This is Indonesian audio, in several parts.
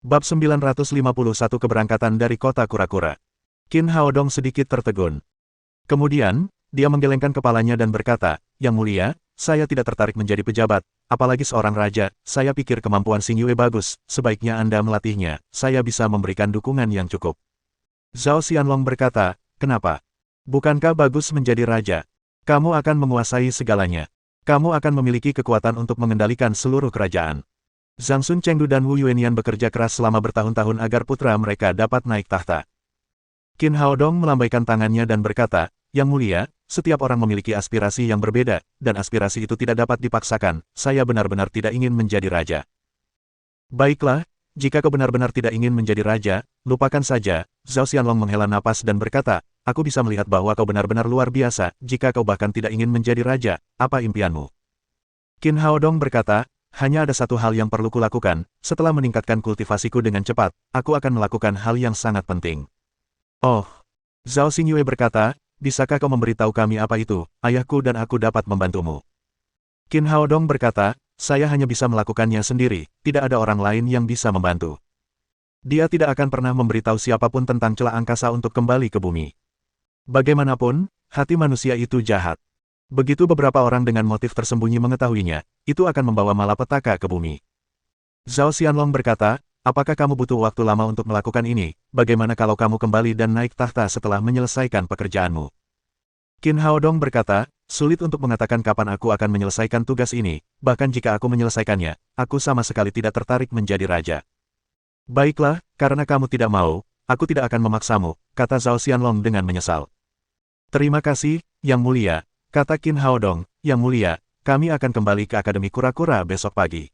Bab 951 Keberangkatan dari Kota Kura-Kura. Qin Haodong sedikit tertegun. Kemudian, dia menggelengkan kepalanya dan berkata, "Yang mulia, saya tidak tertarik menjadi pejabat, apalagi seorang raja. Saya pikir kemampuan Xing Yue bagus, sebaiknya Anda melatihnya, saya bisa memberikan dukungan yang cukup." Zhao Xianlong berkata, "Kenapa? Bukankah bagus menjadi raja? Kamu akan menguasai segalanya. Kamu akan memiliki kekuatan untuk mengendalikan seluruh kerajaan." Zhang Sun Chengdu dan Wu Yuanian bekerja keras selama bertahun-tahun agar putra mereka dapat naik tahta. Qin Haodong melambaikan tangannya dan berkata, "Yang mulia, setiap orang memiliki aspirasi yang berbeda, dan aspirasi itu tidak dapat dipaksakan. Saya benar-benar tidak ingin menjadi raja." "Baiklah, jika kau benar-benar tidak ingin menjadi raja, lupakan saja." Zhao Xianlong menghela napas dan berkata, "Aku bisa melihat bahwa kau benar-benar luar biasa. Jika kau bahkan tidak ingin menjadi raja, apa impianmu?" Qin Haodong berkata, "Hanya ada satu hal yang perlu kulakukan. Setelah meningkatkan kultivasiku dengan cepat, aku akan melakukan hal yang sangat penting." "Oh." Zhao Xingyue berkata, "Bisakah kau memberitahu kami apa itu? Ayahku dan aku dapat membantumu." Qin Haodong berkata, "Saya hanya bisa melakukannya sendiri, tidak ada orang lain yang bisa membantu." Dia tidak akan pernah memberitahu siapapun tentang celah angkasa untuk kembali ke bumi. Bagaimanapun, hati manusia itu jahat. Begitu beberapa orang dengan motif tersembunyi mengetahuinya, itu akan membawa malapetaka ke bumi. Zhao Xianlong berkata, "Apakah kamu butuh waktu lama untuk melakukan ini? Bagaimana kalau kamu kembali dan naik tahta setelah menyelesaikan pekerjaanmu?" Qin Haodong berkata, "Sulit untuk mengatakan kapan aku akan menyelesaikan tugas ini, bahkan jika aku menyelesaikannya, aku sama sekali tidak tertarik menjadi raja." "Baiklah, karena kamu tidak mau, aku tidak akan memaksamu," kata Zhao Xianlong dengan menyesal. "Terima kasih, Yang Mulia," kata Qin Haodong. "Yang mulia, kami akan kembali ke Akademi Kura-Kura besok pagi."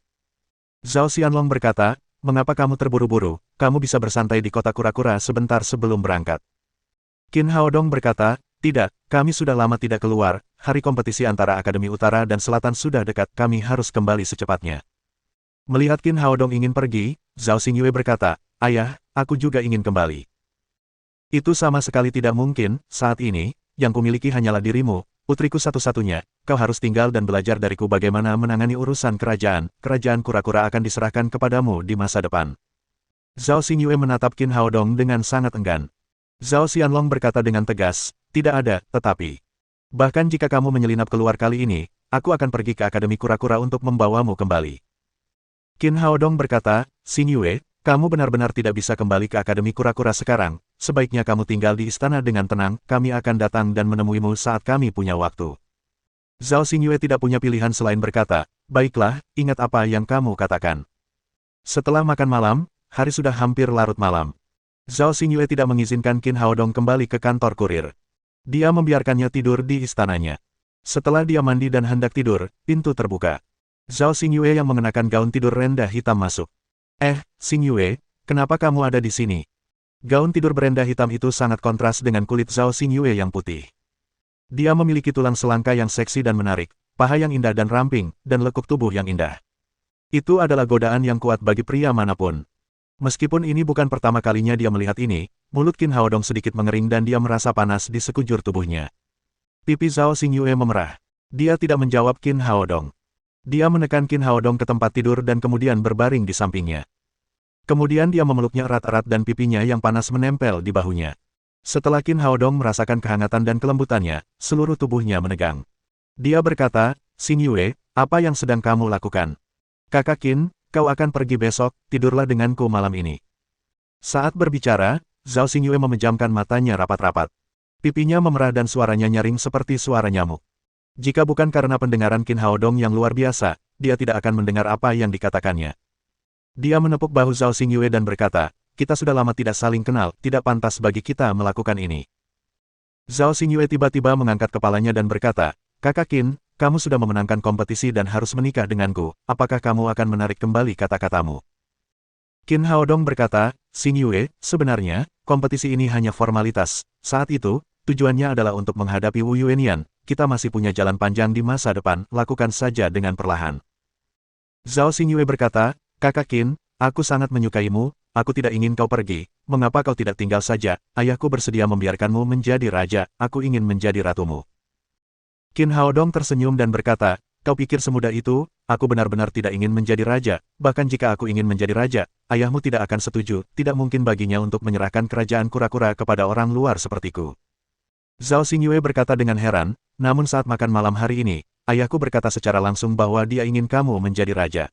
Zhao Xianlong berkata, "Mengapa kamu terburu-buru? Kamu bisa bersantai di kota Kura-Kura sebentar sebelum berangkat." Qin Haodong berkata, "Tidak, kami sudah lama tidak keluar, hari kompetisi antara Akademi Utara dan Selatan sudah dekat, kami harus kembali secepatnya." Melihat Qin Haodong ingin pergi, Zhao Xingyue berkata, "Ayah, aku juga ingin kembali." "Itu sama sekali tidak mungkin, saat ini, yang kumiliki hanyalah dirimu, putriku satu-satunya. Kau harus tinggal dan belajar dariku bagaimana menangani urusan kerajaan. Kerajaan Kura-Kura akan diserahkan kepadamu di masa depan." Zhao Xingyue menatap Qin Haodong dengan sangat enggan. Zhao Xianlong berkata dengan tegas, "Tidak ada, tetapi. Bahkan jika kamu menyelinap keluar kali ini, aku akan pergi ke Akademi Kura-Kura untuk membawamu kembali." Qin Haodong berkata, "Xingyue, kamu benar-benar tidak bisa kembali ke Akademi Kura-Kura sekarang. Sebaiknya kamu tinggal di istana dengan tenang, kami akan datang dan menemuimu saat kami punya waktu." Zhao Xingyue tidak punya pilihan selain berkata, "Baiklah, ingat apa yang kamu katakan." Setelah makan malam, hari sudah hampir larut malam. Zhao Xingyue tidak mengizinkan Qin Haodong kembali ke kantor kurir. Dia membiarkannya tidur di istananya. Setelah dia mandi dan hendak tidur, pintu terbuka. Zhao Xingyue yang mengenakan gaun tidur rendah hitam masuk. Xingyue, kenapa kamu ada di sini?" Gaun tidur berenda hitam itu sangat kontras dengan kulit Zhao Xingyue yang putih. Dia memiliki tulang selangka yang seksi dan menarik, paha yang indah dan ramping, dan lekuk tubuh yang indah. Itu adalah godaan yang kuat bagi pria manapun. Meskipun ini bukan pertama kalinya dia melihat ini, mulut Qin Haodong sedikit mengering dan dia merasa panas di sekujur tubuhnya. Pipi Zhao Xingyue memerah. Dia tidak menjawab Qin Haodong. Dia menekan Qin Haodong ke tempat tidur dan kemudian berbaring di sampingnya. Kemudian dia memeluknya erat-erat dan pipinya yang panas menempel di bahunya. Setelah Qin Haodong merasakan kehangatan dan kelembutannya, seluruh tubuhnya menegang. Dia berkata, "Xingyue, apa yang sedang kamu lakukan?" "Kakak Qin, kau akan pergi besok, tidurlah denganku malam ini." Saat berbicara, Zhao Xingyue memejamkan matanya rapat-rapat. Pipinya memerah dan suaranya nyaring seperti suara nyamuk. Jika bukan karena pendengaran Qin Haodong yang luar biasa, dia tidak akan mendengar apa yang dikatakannya. Dia menepuk bahu Zhao Xingyue dan berkata, "Kita sudah lama tidak saling kenal, tidak pantas bagi kita melakukan ini." Zhao Xingyue tiba-tiba mengangkat kepalanya dan berkata, "Kakak Qin, kamu sudah memenangkan kompetisi dan harus menikah denganku, apakah kamu akan menarik kembali kata-katamu?" Qin Haodong berkata, "Xingyue, sebenarnya, kompetisi ini hanya formalitas. Saat itu, tujuannya adalah untuk menghadapi Wu Yuanian. Kita masih punya jalan panjang di masa depan, lakukan saja dengan perlahan." Zhao Xingyue berkata, "Kakak Qin, aku sangat menyukaimu, aku tidak ingin kau pergi, mengapa kau tidak tinggal saja? Ayahku bersedia membiarkanmu menjadi raja, aku ingin menjadi ratumu." Qin Haodong tersenyum dan berkata, Kau pikir semudah itu? Aku benar-benar tidak ingin menjadi raja, bahkan jika aku ingin menjadi raja, ayahmu tidak akan setuju, tidak mungkin baginya untuk menyerahkan kerajaan kura-kura kepada orang luar sepertiku. Zhao Xingyue berkata dengan heran, namun saat makan malam hari ini, ayahku berkata secara langsung bahwa dia ingin kamu menjadi raja.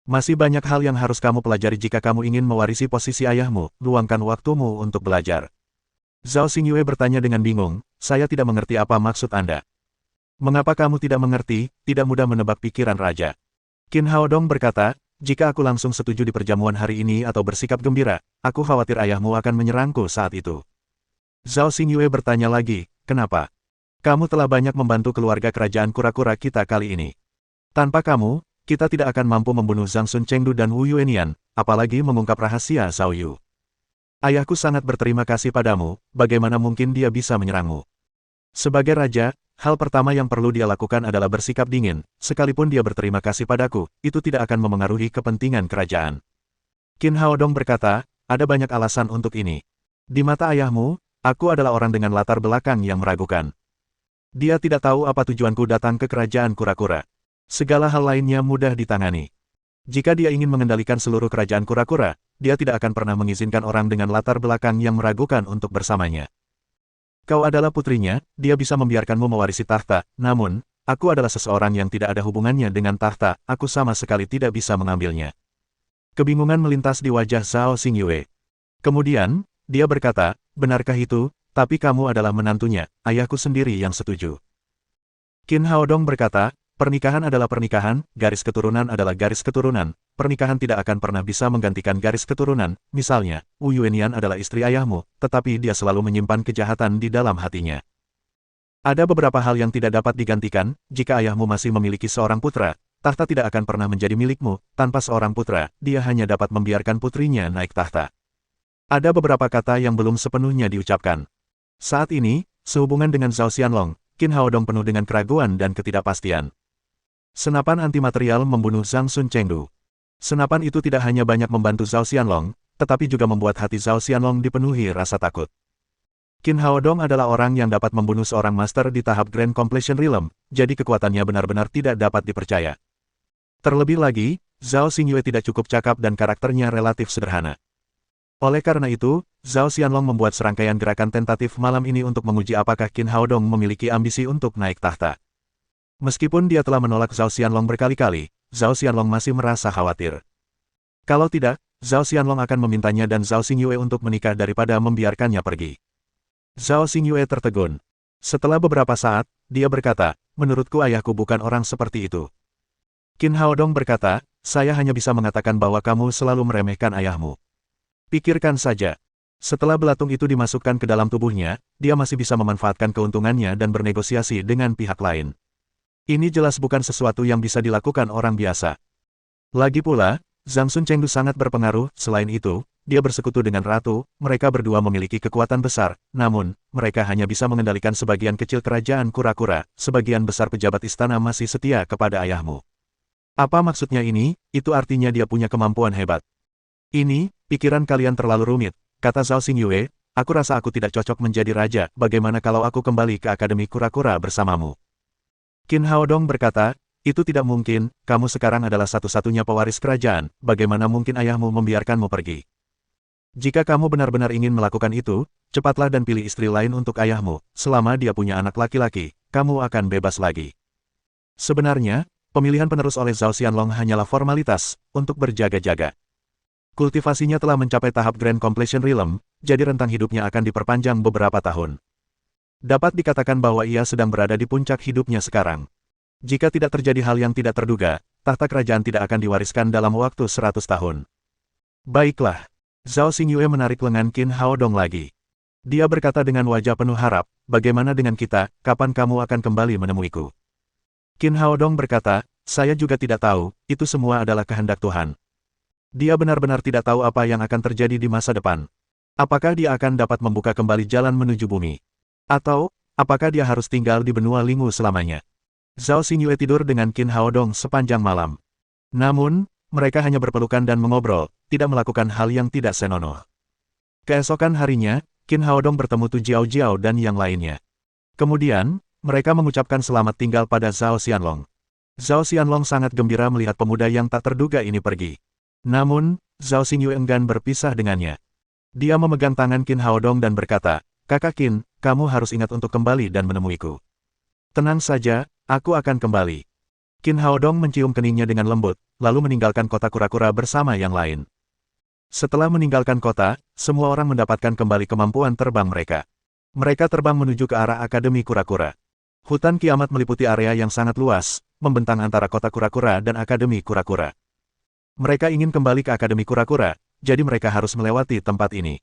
Masih banyak hal yang harus kamu pelajari jika kamu ingin mewarisi posisi ayahmu, luangkan waktumu untuk belajar. Zhao Xingyue bertanya dengan bingung, saya tidak mengerti apa maksud Anda. Mengapa kamu tidak mengerti? Tidak mudah menebak pikiran raja. Qin Haodong berkata, jika aku langsung setuju di perjamuan hari ini atau bersikap gembira, aku khawatir ayahmu akan menyerangku saat itu. Zhao Xingyue bertanya lagi, kenapa? Kamu telah banyak membantu keluarga kerajaan kura-kura kita kali ini. Tanpa kamu, kita tidak akan mampu membunuh Zhang Sun Chengdu dan Wu Yuanian, apalagi mengungkap rahasia Zhao Yu. Ayahku sangat berterima kasih padamu, bagaimana mungkin dia bisa menyerangmu? Sebagai raja, hal pertama yang perlu dia lakukan adalah bersikap dingin, sekalipun dia berterima kasih padaku, itu tidak akan memengaruhi kepentingan kerajaan. Qin Haodong berkata, ada banyak alasan untuk ini. Di mata ayahmu, aku adalah orang dengan latar belakang yang meragukan. Dia tidak tahu apa tujuanku datang ke kerajaan kura-kura. Segala hal lainnya mudah ditangani. Jika dia ingin mengendalikan seluruh kerajaan kura-kura, dia tidak akan pernah mengizinkan orang dengan latar belakang yang meragukan untuk bersamanya. Kau adalah putrinya, dia bisa membiarkanmu mewarisi tahta, namun, aku adalah seseorang yang tidak ada hubungannya dengan tahta, aku sama sekali tidak bisa mengambilnya. Kebingungan melintas di wajah Zhao Xingyue. Kemudian, dia berkata, benarkah itu? Tapi kamu adalah menantunya, ayahku sendiri yang setuju. Qin Haodong berkata, pernikahan adalah pernikahan, garis keturunan adalah garis keturunan, pernikahan tidak akan pernah bisa menggantikan garis keturunan, misalnya, Wu Yuanian adalah istri ayahmu, tetapi dia selalu menyimpan kejahatan di dalam hatinya. Ada beberapa hal yang tidak dapat digantikan, jika ayahmu masih memiliki seorang putra, tahta tidak akan pernah menjadi milikmu, tanpa seorang putra, dia hanya dapat membiarkan putrinya naik tahta. Ada beberapa kata yang belum sepenuhnya diucapkan. Saat ini, sehubungan dengan Zhao Xianlong, Qin Haodong penuh dengan keraguan dan ketidakpastian. Senapan antimaterial membunuh Zhang Sun Chengdu. Senapan itu tidak hanya banyak membantu Zhao Xianlong, tetapi juga membuat hati Zhao Xianlong dipenuhi rasa takut. Qin Haodong adalah orang yang dapat membunuh seorang master di tahap Grand Completion Realm, jadi kekuatannya benar-benar tidak dapat dipercaya. Terlebih lagi, Zhao Xingyue tidak cukup cakap dan karakternya relatif sederhana. Oleh karena itu, Zhao Xianlong membuat serangkaian gerakan tentatif malam ini untuk menguji apakah Qin Haodong memiliki ambisi untuk naik tahta. Meskipun dia telah menolak Zhao Xianlong berkali-kali, Zhao Xianlong masih merasa khawatir. Kalau tidak, Zhao Xianlong akan memintanya dan Zhao Xingyue untuk menikah daripada membiarkannya pergi. Zhao Xingyue tertegun. Setelah beberapa saat, dia berkata, menurutku ayahku bukan orang seperti itu. Qin Haodong berkata, saya hanya bisa mengatakan bahwa kamu selalu meremehkan ayahmu. Pikirkan saja. Setelah belatung itu dimasukkan ke dalam tubuhnya, dia masih bisa memanfaatkan keuntungannya dan bernegosiasi dengan pihak lain. Ini jelas bukan sesuatu yang bisa dilakukan orang biasa. Lagi pula, Zhang Sun Chengdu sangat berpengaruh, selain itu, dia bersekutu dengan ratu, mereka berdua memiliki kekuatan besar, namun, mereka hanya bisa mengendalikan sebagian kecil kerajaan kura-kura, sebagian besar pejabat istana masih setia kepada ayahmu. Apa maksudnya ini? Itu artinya dia punya kemampuan hebat. Ini, pikiran kalian terlalu rumit, kata Zhao Xingyue, aku rasa aku tidak cocok menjadi raja, bagaimana kalau aku kembali ke Akademi Kura-Kura bersamamu? Qin Haodong berkata, itu tidak mungkin, kamu sekarang adalah satu-satunya pewaris kerajaan, bagaimana mungkin ayahmu membiarkanmu pergi? Jika kamu benar-benar ingin melakukan itu, cepatlah dan pilih istri lain untuk ayahmu, selama dia punya anak laki-laki, kamu akan bebas lagi. Sebenarnya, pemilihan penerus oleh Zhao Xianlong hanyalah formalitas, untuk berjaga-jaga. Kultivasinya telah mencapai tahap Grand Completion Realm, jadi rentang hidupnya akan diperpanjang beberapa tahun. Dapat dikatakan bahwa ia sedang berada di puncak hidupnya sekarang. Jika tidak terjadi hal yang tidak terduga, tahta kerajaan tidak akan diwariskan dalam waktu 100 tahun. Baiklah. Zhao Xingyue menarik lengan Qin Haodong lagi. Dia berkata dengan wajah penuh harap, bagaimana dengan kita, kapan kamu akan kembali menemuiku? Qin Haodong berkata, saya juga tidak tahu, itu semua adalah kehendak Tuhan. Dia benar-benar tidak tahu apa yang akan terjadi di masa depan. Apakah dia akan dapat membuka kembali jalan menuju bumi? Atau, apakah dia harus tinggal di benua Lingu selamanya? Zhao Xingyue tidur dengan Qin Haodong sepanjang malam. Namun, mereka hanya berpelukan dan mengobrol, tidak melakukan hal yang tidak senonoh. Keesokan harinya, Qin Haodong bertemu Tu Jiao Jiao dan yang lainnya. Kemudian, mereka mengucapkan selamat tinggal pada Zhao Xianlong. Zhao Xianlong sangat gembira melihat pemuda yang tak terduga ini pergi. Namun, Zhao Xingyu enggan berpisah dengannya. Dia memegang tangan Qin Haodong dan berkata, "Kakak Qin, kamu harus ingat untuk kembali dan menemuiku." "Tenang saja, aku akan kembali." Qin Haodong mencium keningnya dengan lembut, lalu meninggalkan kota kura-kura bersama yang lain. Setelah meninggalkan kota, semua orang mendapatkan kembali kemampuan terbang mereka. Mereka terbang menuju ke arah Akademi Kura-Kura. Hutan kiamat meliputi area yang sangat luas, membentang antara kota kura-kura dan Akademi Kura-Kura. Mereka ingin kembali ke Akademi Kura-Kura, jadi mereka harus melewati tempat ini.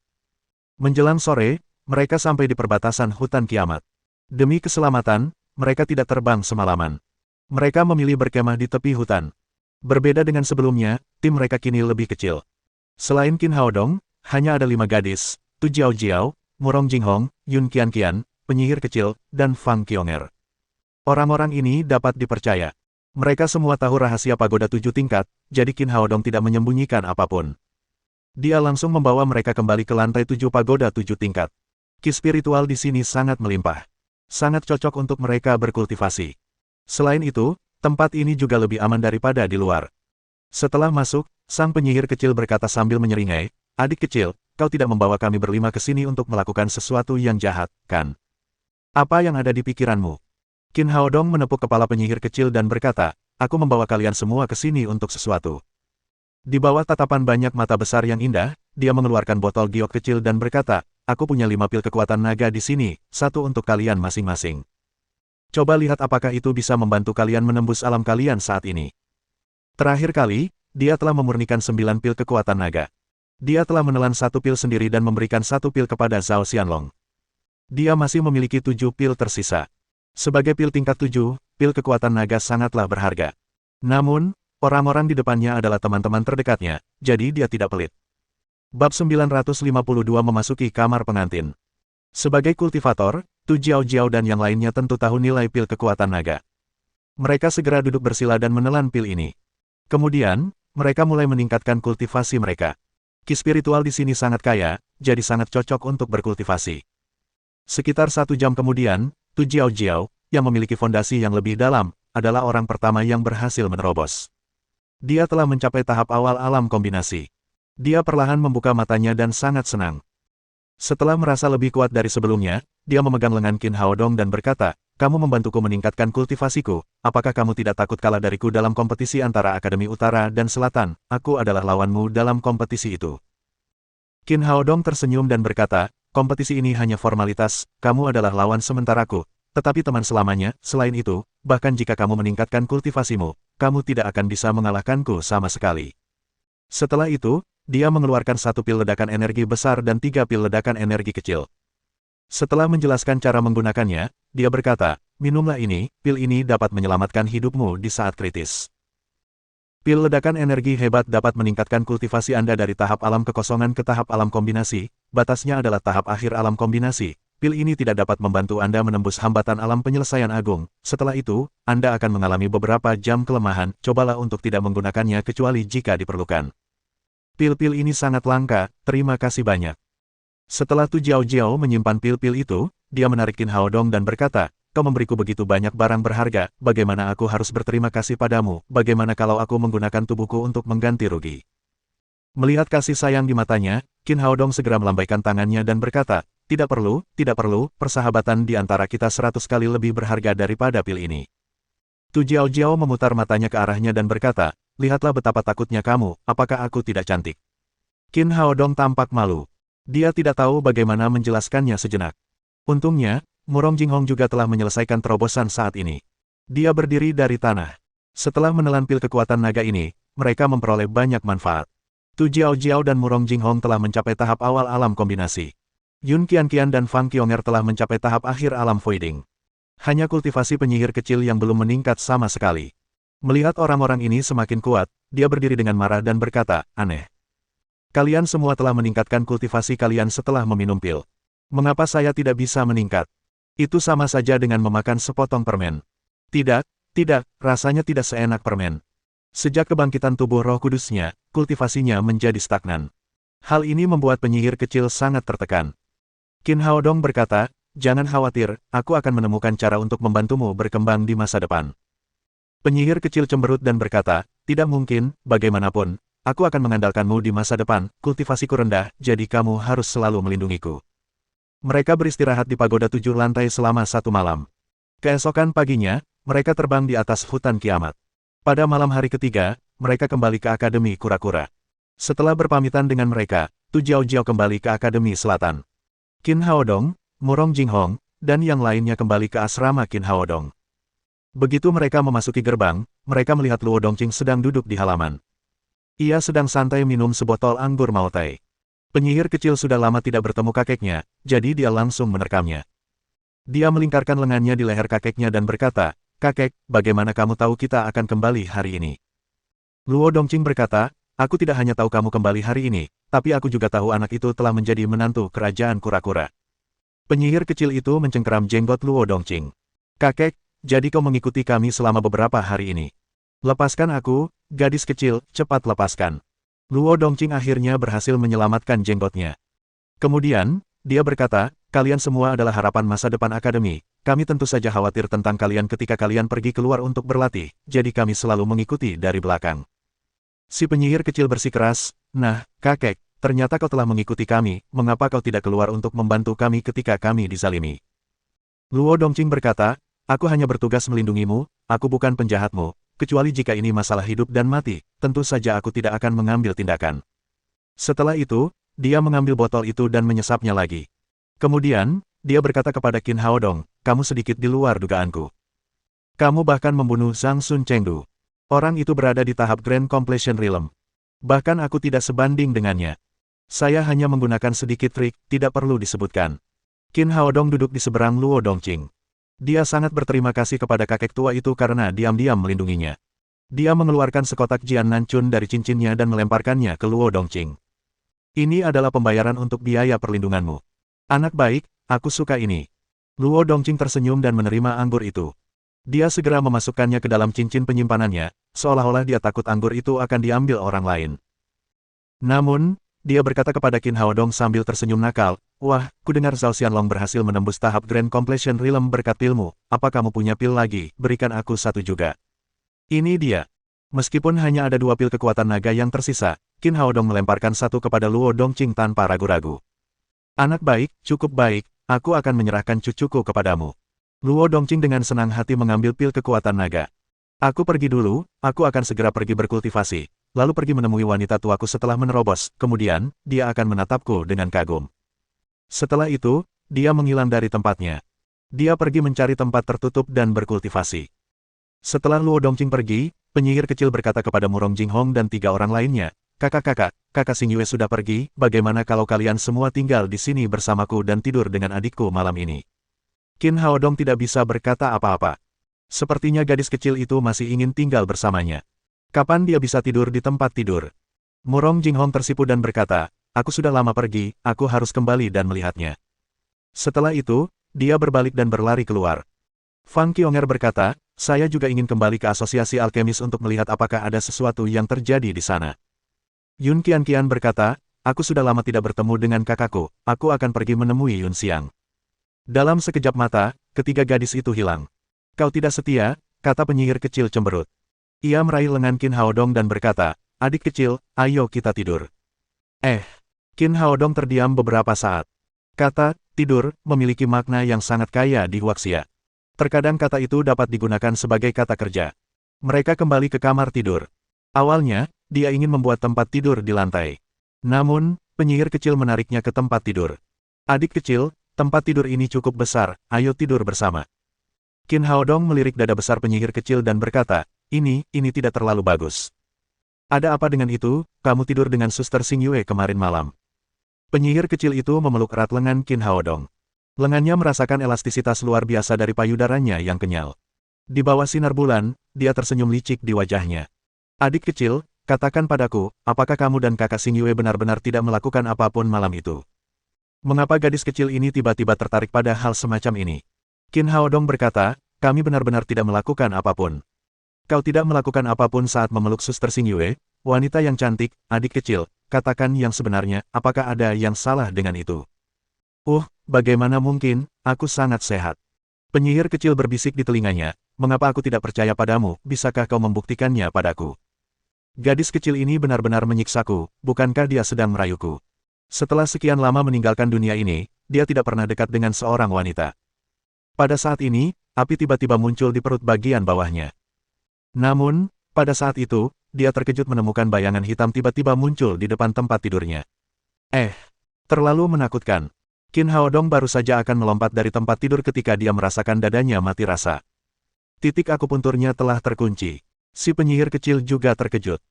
Menjelang sore, mereka sampai di perbatasan hutan kiamat. Demi keselamatan, mereka tidak terbang semalaman. Mereka memilih berkemah di tepi hutan. Berbeda dengan sebelumnya, tim mereka kini lebih kecil. Selain Qin Haodong, hanya ada 5 gadis, Tu Jiao Jiao, Murong Jinghong, Yun Qianqian, penyihir kecil, dan Fang Qionger. Orang-orang ini dapat dipercaya. Mereka semua tahu rahasia pagoda 7 tingkat, jadi Qin Haodong tidak menyembunyikan apapun. Dia langsung membawa mereka kembali ke lantai 7 pagoda 7 tingkat. Ki spiritual di sini sangat melimpah. Sangat cocok untuk mereka berkultivasi. Selain itu, tempat ini juga lebih aman daripada di luar. Setelah masuk, sang penyihir kecil berkata sambil menyeringai, "Adik kecil, kau tidak membawa kami berlima ke sini untuk melakukan sesuatu yang jahat, kan? Apa yang ada di pikiranmu?" Qin Haodong menepuk kepala penyihir kecil dan berkata, "Aku membawa kalian semua ke sini untuk sesuatu." Di bawah tatapan banyak mata besar yang indah, dia mengeluarkan botol giok kecil dan berkata, "Aku punya 5 pil kekuatan naga di sini, 1 untuk kalian masing-masing. Coba lihat apakah itu bisa membantu kalian menembus alam kalian saat ini." Terakhir kali, dia telah memurnikan 9 pil kekuatan naga. Dia telah menelan 1 pil sendiri dan memberikan 1 pil kepada Zhao Xianlong. Dia masih memiliki 7 pil tersisa. Sebagai pil tingkat 7, pil kekuatan naga sangatlah berharga. Namun, orang-orang di depannya adalah teman-teman terdekatnya, jadi dia tidak pelit. Bab 952 memasuki kamar pengantin. Sebagai kultivator, Tu Jiao Jiao dan yang lainnya tentu tahu nilai pil kekuatan naga. Mereka segera duduk bersila dan menelan pil ini. Kemudian, mereka mulai meningkatkan kultivasi mereka. Ki spiritual di sini sangat kaya, jadi sangat cocok untuk berkultivasi. Sekitar 1 jam kemudian, Tu Jiao Jiao, yang memiliki fondasi yang lebih dalam, adalah orang pertama yang berhasil menerobos. Dia telah mencapai tahap awal alam kombinasi. Dia perlahan membuka matanya dan sangat senang. Setelah merasa lebih kuat dari sebelumnya, dia memegang lengan Qin Haodong dan berkata, "Kamu membantuku meningkatkan kultivasiku, apakah kamu tidak takut kalah dariku dalam kompetisi antara Akademi Utara dan Selatan? Aku adalah lawanmu dalam kompetisi itu." Qin Haodong tersenyum dan berkata, "Kompetisi ini hanya formalitas, kamu adalah lawan sementaraku, tetapi teman selamanya. Selain itu, bahkan jika kamu meningkatkan kultivasimu, kamu tidak akan bisa mengalahkanku sama sekali." Setelah itu, dia mengeluarkan 1 pil ledakan energi besar dan 3 pil ledakan energi kecil. Setelah menjelaskan cara menggunakannya, dia berkata, "Minumlah ini, pil ini dapat menyelamatkan hidupmu di saat kritis." Pil ledakan energi hebat dapat meningkatkan kultivasi Anda dari tahap alam kekosongan ke tahap alam kombinasi, batasnya adalah tahap akhir alam kombinasi. Pil ini tidak dapat membantu Anda menembus hambatan alam penyelesaian agung. Setelah itu, Anda akan mengalami beberapa jam kelemahan, cobalah untuk tidak menggunakannya kecuali jika diperlukan. Pil-pil ini sangat langka, terima kasih banyak. Setelah Tu Jiao Jiao menyimpan pil-pil itu, dia menarik Qin Haodong dan berkata, "Kau memberiku begitu banyak barang berharga, bagaimana aku harus berterima kasih padamu, bagaimana kalau aku menggunakan tubuhku untuk mengganti rugi?" Melihat kasih sayang di matanya, Qin Haodong segera melambaikan tangannya dan berkata, tidak perlu, persahabatan di antara kita 100 kali lebih berharga daripada pil ini." Tu Jiao Jiao memutar matanya ke arahnya dan berkata, "Lihatlah betapa takutnya kamu, apakah aku tidak cantik?" Qin Haodong tampak malu. Dia tidak tahu bagaimana menjelaskannya sejenak. Untungnya, Murong Jinghong juga telah menyelesaikan terobosan saat ini. Dia berdiri dari tanah. Setelah menelan pil kekuatan naga ini, mereka memperoleh banyak manfaat. Tu Jiao Jiao dan Murong Jinghong telah mencapai tahap awal alam kombinasi. Yun Qianqian dan Fang Qionger telah mencapai tahap akhir alam voiding. Hanya kultivasi penyihir kecil yang belum meningkat sama sekali. Melihat orang-orang ini semakin kuat, dia berdiri dengan marah dan berkata, "Aneh. Kalian semua telah meningkatkan kultivasi kalian setelah meminum pil. Mengapa saya tidak bisa meningkat? Itu sama saja dengan memakan sepotong permen." Tidak, rasanya tidak seenak permen. Sejak kebangkitan tubuh Roh Kudusnya, kultivasinya menjadi stagnan. Hal ini membuat penyihir kecil sangat tertekan. Qin Haodong berkata, "Jangan khawatir, aku akan menemukan cara untuk membantumu berkembang di masa depan." Penyihir kecil cemberut dan berkata, tidak mungkin, bagaimanapun, aku akan mengandalkanmu di masa depan, kultivasiku rendah, jadi kamu harus selalu melindungiku. Mereka beristirahat di pagoda 7 lantai selama 1 malam. Keesokan paginya, mereka terbang di atas hutan kiamat. Pada malam hari ketiga, mereka kembali ke Akademi Kura-Kura. Setelah berpamitan dengan mereka, Tu Jiao Jiao kembali ke Akademi Selatan. Qin Haodong, Murong Jinghong, dan yang lainnya kembali ke asrama Qin Haodong. Begitu mereka memasuki gerbang, mereka melihat Luo Dongqing sedang duduk di halaman. Ia sedang santai minum sebotol anggur Maotai. Penyihir kecil sudah lama tidak bertemu kakeknya, jadi dia langsung menerkamnya. Dia melingkarkan lengannya di leher kakeknya dan berkata, "Kakek, bagaimana kamu tahu kita akan kembali hari ini?" Luo Dongqing berkata, "Aku tidak hanya tahu kamu kembali hari ini, tapi aku juga tahu anak itu telah menjadi menantu kerajaan kura-kura." Penyihir kecil itu mencengkeram jenggot Luo Dongqing. "Kakek, jadi kau mengikuti kami selama beberapa hari ini. Lepaskan aku, gadis kecil, cepat lepaskan." Luo Dongqing akhirnya berhasil menyelamatkan jenggotnya. Kemudian, dia berkata, "Kalian semua adalah harapan masa depan akademi. Kami tentu saja khawatir tentang kalian ketika kalian pergi keluar untuk berlatih, jadi kami selalu mengikuti dari belakang." Si penyihir kecil bersikeras, "Nah, kakek, ternyata kau telah mengikuti kami, mengapa kau tidak keluar untuk membantu kami ketika kami dizalimi?" Luo Dongqing berkata, "Aku hanya bertugas melindungimu, aku bukan penjahatmu, kecuali jika ini masalah hidup dan mati, tentu saja aku tidak akan mengambil tindakan." Setelah itu, dia mengambil botol itu dan menyesapnya lagi. Kemudian, dia berkata kepada Qin Haodong, "Kamu sedikit di luar dugaanku. Kamu bahkan membunuh Zhang Sun Chengdu. Orang itu berada di tahap Grand Completion Realm. Bahkan aku tidak sebanding dengannya. Saya hanya menggunakan sedikit trik, tidak perlu disebutkan." Qin Haodong duduk di seberang Luo Dongqing. Dia sangat berterima kasih kepada kakek tua itu karena diam-diam melindunginya. Dia mengeluarkan sekotak Jian Nancun dari cincinnya dan melemparkannya ke Luo Dongqing. "Ini adalah pembayaran untuk biaya perlindunganmu. Anak baik, aku suka ini." Luo Dongqing tersenyum dan menerima anggur itu. Dia segera memasukkannya ke dalam cincin penyimpanannya, seolah-olah dia takut anggur itu akan diambil orang lain. Namun, dia berkata kepada Qin Haodong sambil tersenyum nakal, "Wah, kudengar Zhao Xianlong berhasil menembus tahap Grand Completion Realm berkat pilmu. Apa kamu punya pil lagi? Berikan aku satu juga." Ini dia. Meskipun hanya ada 2 pil kekuatan naga yang tersisa, Qin Haodong melemparkan satu kepada Luo Dongqing tanpa ragu-ragu. "Anak baik, cukup baik, aku akan menyerahkan cucuku kepadamu." Luo Dongqing dengan senang hati mengambil pil kekuatan naga. "Aku pergi dulu, aku akan segera pergi berkultivasi, lalu pergi menemui wanita tuaku setelah menerobos, kemudian, dia akan menatapku dengan kagum." Setelah itu, dia menghilang dari tempatnya. Dia pergi mencari tempat tertutup dan berkultivasi. Setelah Luo Dongqing pergi, penyihir kecil berkata kepada Murong Jinghong dan 3 orang lainnya, "Kakak-kakak, kakak Xingyue sudah pergi, bagaimana kalau kalian semua tinggal di sini bersamaku dan tidur dengan adikku malam ini?" Qin Haodong tidak bisa berkata apa-apa. Sepertinya gadis kecil itu masih ingin tinggal bersamanya. Kapan dia bisa tidur di tempat tidur? Murong Jinghong tersipu dan berkata, "Aku sudah lama pergi, aku harus kembali dan melihatnya." Setelah itu, dia berbalik dan berlari keluar. Fang Qionger berkata, "Saya juga ingin kembali ke Asosiasi Alkemis untuk melihat apakah ada sesuatu yang terjadi di sana." Yun Qianqian berkata, "Aku sudah lama tidak bertemu dengan kakakku, aku akan pergi menemui Yun Xiang." Dalam sekejap mata, ketiga gadis itu hilang. "Kau tidak setia," kata penyihir kecil cemberut. Ia meraih lengan Qin Haodong dan berkata, "Adik kecil, ayo kita tidur." Qin Haodong terdiam beberapa saat. Kata, tidur, memiliki makna yang sangat kaya di Huaxia. Terkadang kata itu dapat digunakan sebagai kata kerja. Mereka kembali ke kamar tidur. Awalnya, dia ingin membuat tempat tidur di lantai. Namun, penyihir kecil menariknya ke tempat tidur. "Adik kecil, tempat tidur ini cukup besar, ayo tidur bersama." Qin Haodong melirik dada besar penyihir kecil dan berkata, ini tidak terlalu bagus." "Ada apa dengan itu, kamu tidur dengan Suster Xingyue kemarin malam?" Penyihir kecil itu memeluk erat lengan Qin Haodong. Lengannya merasakan elastisitas luar biasa dari payudaranya yang kenyal. Di bawah sinar bulan, dia tersenyum licik di wajahnya. "Adik kecil, katakan padaku, apakah kamu dan kakak Xingyue benar-benar tidak melakukan apapun malam itu? Mengapa gadis kecil ini tiba-tiba tertarik pada hal semacam ini?" Qin Haodong berkata, "Kami benar-benar tidak melakukan apapun." "Kau tidak melakukan apapun saat memeluk Suster Xingyue, wanita yang cantik, adik kecil, katakan yang sebenarnya, apakah ada yang salah dengan itu?" Bagaimana mungkin, aku sangat sehat." Penyihir kecil berbisik di telinganya, mengapa aku tidak percaya padamu, bisakah kau membuktikannya padaku? Gadis kecil ini benar-benar menyiksaku, bukankah dia sedang merayuku? Setelah sekian lama meninggalkan dunia ini, dia tidak pernah dekat dengan seorang wanita. Pada saat ini, api tiba-tiba muncul di perut bagian bawahnya. Namun, pada saat itu, dia terkejut menemukan bayangan hitam tiba-tiba muncul di depan tempat tidurnya. Terlalu menakutkan. Qin Haodong baru saja akan melompat dari tempat tidur ketika dia merasakan dadanya mati rasa. Titik akupunturnya telah terkunci. Si penyihir kecil juga terkejut.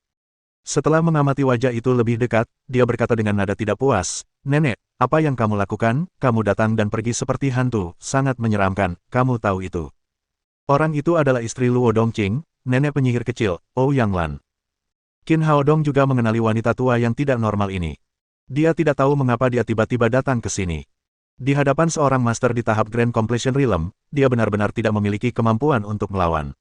Setelah mengamati wajah itu lebih dekat, dia berkata dengan nada tidak puas, "Nenek, apa yang kamu lakukan? Kamu datang dan pergi seperti hantu, sangat menyeramkan, kamu tahu itu." Orang itu adalah istri Luo Dongqing, nenek penyihir kecil, Ouyang Lan. Qin Haodong juga mengenali wanita tua yang tidak normal ini. Dia tidak tahu mengapa dia tiba-tiba datang ke sini. Di hadapan seorang master di tahap Grand Completion Realm, dia benar-benar tidak memiliki kemampuan untuk melawan.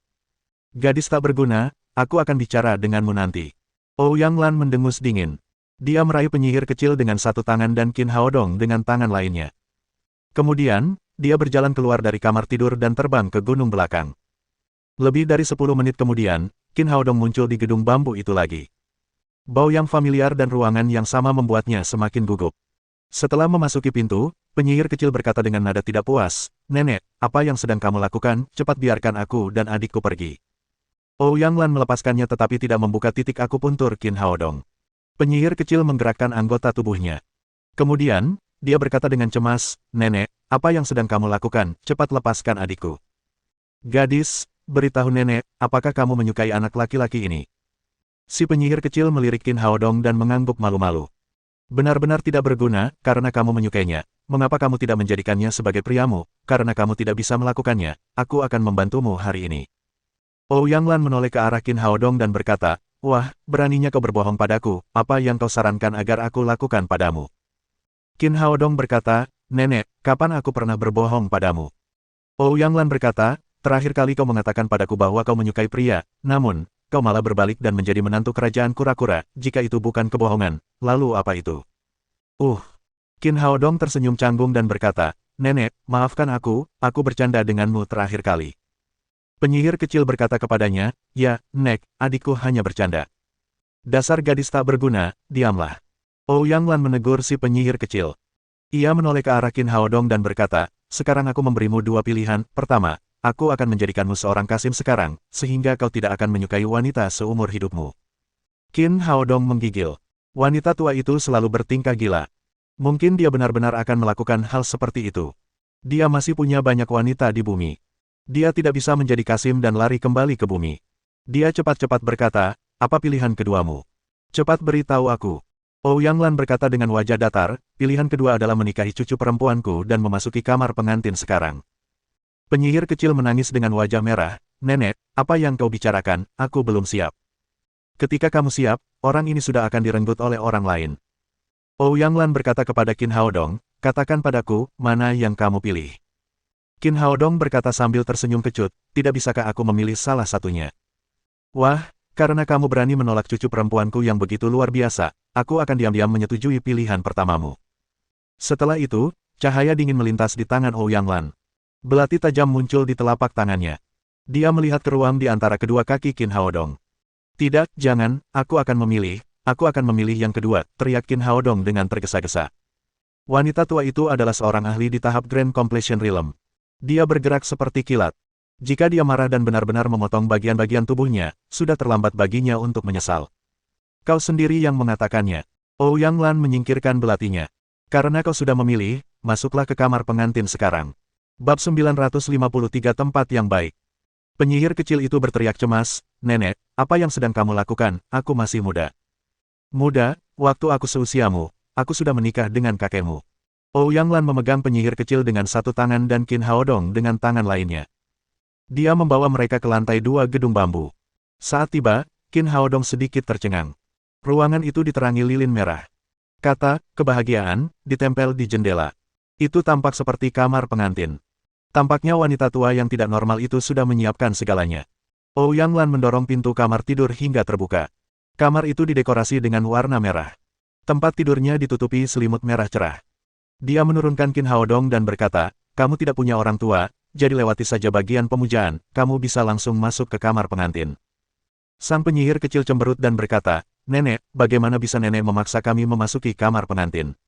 "Gadis tak berguna, aku akan bicara denganmu nanti." Ouyang Lan mendengus dingin. Dia meraih penyihir kecil dengan satu tangan dan Qin Haodong dengan tangan lainnya. Kemudian, dia berjalan keluar dari kamar tidur dan terbang ke gunung belakang. Lebih dari 10 menit kemudian, Qin Haodong muncul di gedung bambu itu lagi. Bau yang familiar dan ruangan yang sama membuatnya semakin gugup. Setelah memasuki pintu, penyihir kecil berkata dengan nada tidak puas, "Nenek, apa yang sedang kamu lakukan? Cepat biarkan aku dan adikku pergi." Ouyang Lan melepaskannya tetapi tidak membuka titik akupuntur Qin Haodong. Penyihir kecil menggerakkan anggota tubuhnya. Kemudian, dia berkata dengan cemas, "Nenek, apa yang sedang kamu lakukan? Cepat lepaskan adikku." "Gadis, beritahu nenek, apakah kamu menyukai anak laki-laki ini?" Si penyihir kecil melirik Qin Haodong dan mengangguk malu-malu. "Benar-benar tidak berguna, karena kamu menyukainya. Mengapa kamu tidak menjadikannya sebagai priamu? Karena kamu tidak bisa melakukannya, aku akan membantumu hari ini." Ouyang Lan menoleh ke arah Qin Haodong dan berkata, "Wah, beraninya kau berbohong padaku, apa yang kau sarankan agar aku lakukan padamu?" Qin Haodong berkata, "Nenek, kapan aku pernah berbohong padamu?" Ouyang Lan berkata, "Terakhir kali kau mengatakan padaku bahwa kau menyukai pria, namun, kau malah berbalik dan menjadi menantu kerajaan kura-kura, jika itu bukan kebohongan, lalu apa itu?" Qin Haodong tersenyum canggung dan berkata, "Nenek, maafkan aku bercanda denganmu terakhir kali." Penyihir kecil berkata kepadanya, "Ya, Nek, adikku hanya bercanda." "Dasar gadis tak berguna, diamlah." Ouyang Lan menegur si penyihir kecil. Ia menoleh ke arah Qin Haodong dan berkata, "Sekarang aku memberimu dua pilihan, pertama, aku akan menjadikanmu seorang kasim sekarang, sehingga kau tidak akan menyukai wanita seumur hidupmu." Qin Haodong menggigil. Wanita tua itu selalu bertingkah gila. Mungkin dia benar-benar akan melakukan hal seperti itu. Dia masih punya banyak wanita di bumi. Dia tidak bisa menjadi kasim dan lari kembali ke bumi. Dia cepat-cepat berkata, "Apa pilihan keduamu? Cepat beritahu aku." Ouyang Lan berkata dengan wajah datar, "Pilihan kedua adalah menikahi cucu perempuanku dan memasuki kamar pengantin sekarang." Penyihir kecil menangis dengan wajah merah, "Nenek, apa yang kau bicarakan, aku belum siap." "Ketika kamu siap, orang ini sudah akan direnggut oleh orang lain." Ouyang Lan berkata kepada Qin Haodong, "Katakan padaku, mana yang kamu pilih?" Qin Haodong berkata sambil tersenyum kecut, "Tidak bisakah aku memilih salah satunya?" "Wah, karena kamu berani menolak cucu perempuanku yang begitu luar biasa, aku akan diam-diam menyetujui pilihan pertamamu." Setelah itu, cahaya dingin melintas di tangan Ouyang Lan. Belati tajam muncul di telapak tangannya. Dia melihat ke ruang di antara kedua kaki Qin Haodong. "Tidak, jangan, aku akan memilih yang kedua," teriak Qin Haodong dengan tergesa-gesa. Wanita tua itu adalah seorang ahli di tahap Grand Completion Realm. Dia bergerak seperti kilat. Jika dia marah dan benar-benar memotong bagian-bagian tubuhnya, sudah terlambat baginya untuk menyesal. "Kau sendiri yang mengatakannya." Ouyang Lan menyingkirkan belatinya. "Karena kau sudah memilih, masuklah ke kamar pengantin sekarang." Bab 953 Tempat yang Baik. Penyihir kecil itu berteriak cemas, "Nenek, apa yang sedang kamu lakukan? Aku masih muda." "Muda, waktu aku seusiamu, aku sudah menikah dengan kakekmu." Ouyang Lan memegang penyihir kecil dengan satu tangan dan Qin Haodong dengan tangan lainnya. Dia membawa mereka ke lantai 2 gedung bambu. Saat tiba, Qin Haodong sedikit tercengang. Ruangan itu diterangi lilin merah. Kata, "kebahagiaan," ditempel di jendela. Itu tampak seperti kamar pengantin. Tampaknya wanita tua yang tidak normal itu sudah menyiapkan segalanya. Ouyang Lan mendorong pintu kamar tidur hingga terbuka. Kamar itu didekorasi dengan warna merah. Tempat tidurnya ditutupi selimut merah cerah. Dia menurunkan Qin Haodong dan berkata, "Kamu tidak punya orang tua, jadi lewati saja bagian pemujaan, kamu bisa langsung masuk ke kamar pengantin. Sang penyihir kecil cemberut dan berkata, Nenek, bagaimana bisa nenek memaksa kami memasuki kamar pengantin?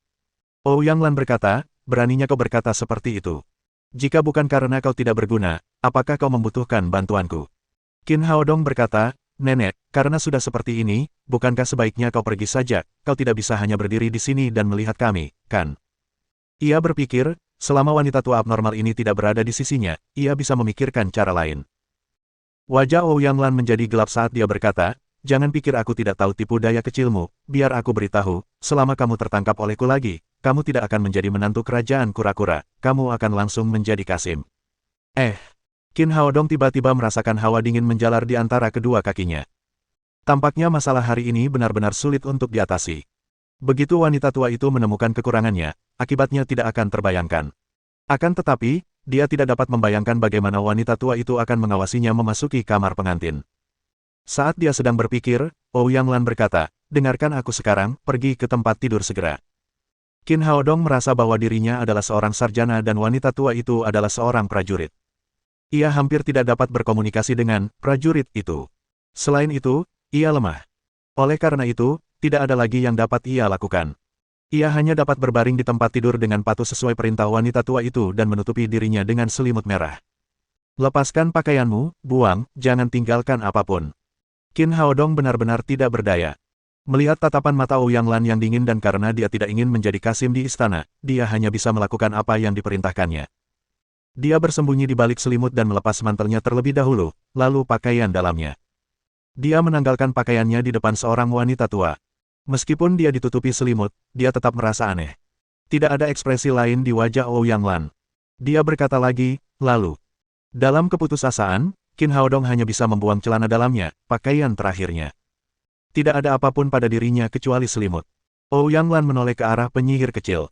Ouyang Lan berkata, beraninya kau berkata seperti itu. Jika bukan karena kau tidak berguna, apakah kau membutuhkan bantuanku? Qin Haodong berkata, Nenek, karena sudah seperti ini, bukankah sebaiknya kau pergi saja, kau tidak bisa hanya berdiri di sini dan melihat kami, kan? Ia berpikir, selama wanita tua abnormal ini tidak berada di sisinya, ia bisa memikirkan cara lain. Wajah Ouyang Lan menjadi gelap saat dia berkata, jangan pikir aku tidak tahu tipu daya kecilmu, biar aku beritahu, selama kamu tertangkap olehku lagi, kamu tidak akan menjadi menantu kerajaan kura-kura, kamu akan langsung menjadi Kasim. Qin Haodong tiba-tiba merasakan hawa dingin menjalar di antara kedua kakinya. Tampaknya masalah hari ini benar-benar sulit untuk diatasi. Begitu wanita tua itu menemukan kekurangannya, akibatnya tidak akan terbayangkan. Akan tetapi, dia tidak dapat membayangkan bagaimana wanita tua itu akan mengawasinya memasuki kamar pengantin. Saat dia sedang berpikir, Ouyang Lan berkata, dengarkan aku sekarang, pergi ke tempat tidur segera. Qin Haodong merasa bahwa dirinya adalah seorang sarjana dan wanita tua itu adalah seorang prajurit. Ia hampir tidak dapat berkomunikasi dengan prajurit itu. Selain itu, ia lemah. Oleh karena itu, tidak ada lagi yang dapat ia lakukan. Ia hanya dapat berbaring di tempat tidur dengan patuh sesuai perintah wanita tua itu dan menutupi dirinya dengan selimut merah. Lepaskan pakaianmu, buang, jangan tinggalkan apapun. Qin Haodong benar-benar tidak berdaya. Melihat tatapan mata Ouyang Lan yang dingin dan karena dia tidak ingin menjadi Kasim di istana, dia hanya bisa melakukan apa yang diperintahkannya. Dia bersembunyi di balik selimut dan melepas mantelnya terlebih dahulu, lalu pakaian dalamnya. Dia menanggalkan pakaiannya di depan seorang wanita tua. Meskipun dia ditutupi selimut, dia tetap merasa aneh. Tidak ada ekspresi lain di wajah Ouyang Lan. Dia berkata lagi, lalu. Dalam keputusasaan, Qin Haodong hanya bisa membuang celana dalamnya, pakaian terakhirnya. Tidak ada apapun pada dirinya kecuali selimut. Ouyang Lan menoleh ke arah penyihir kecil.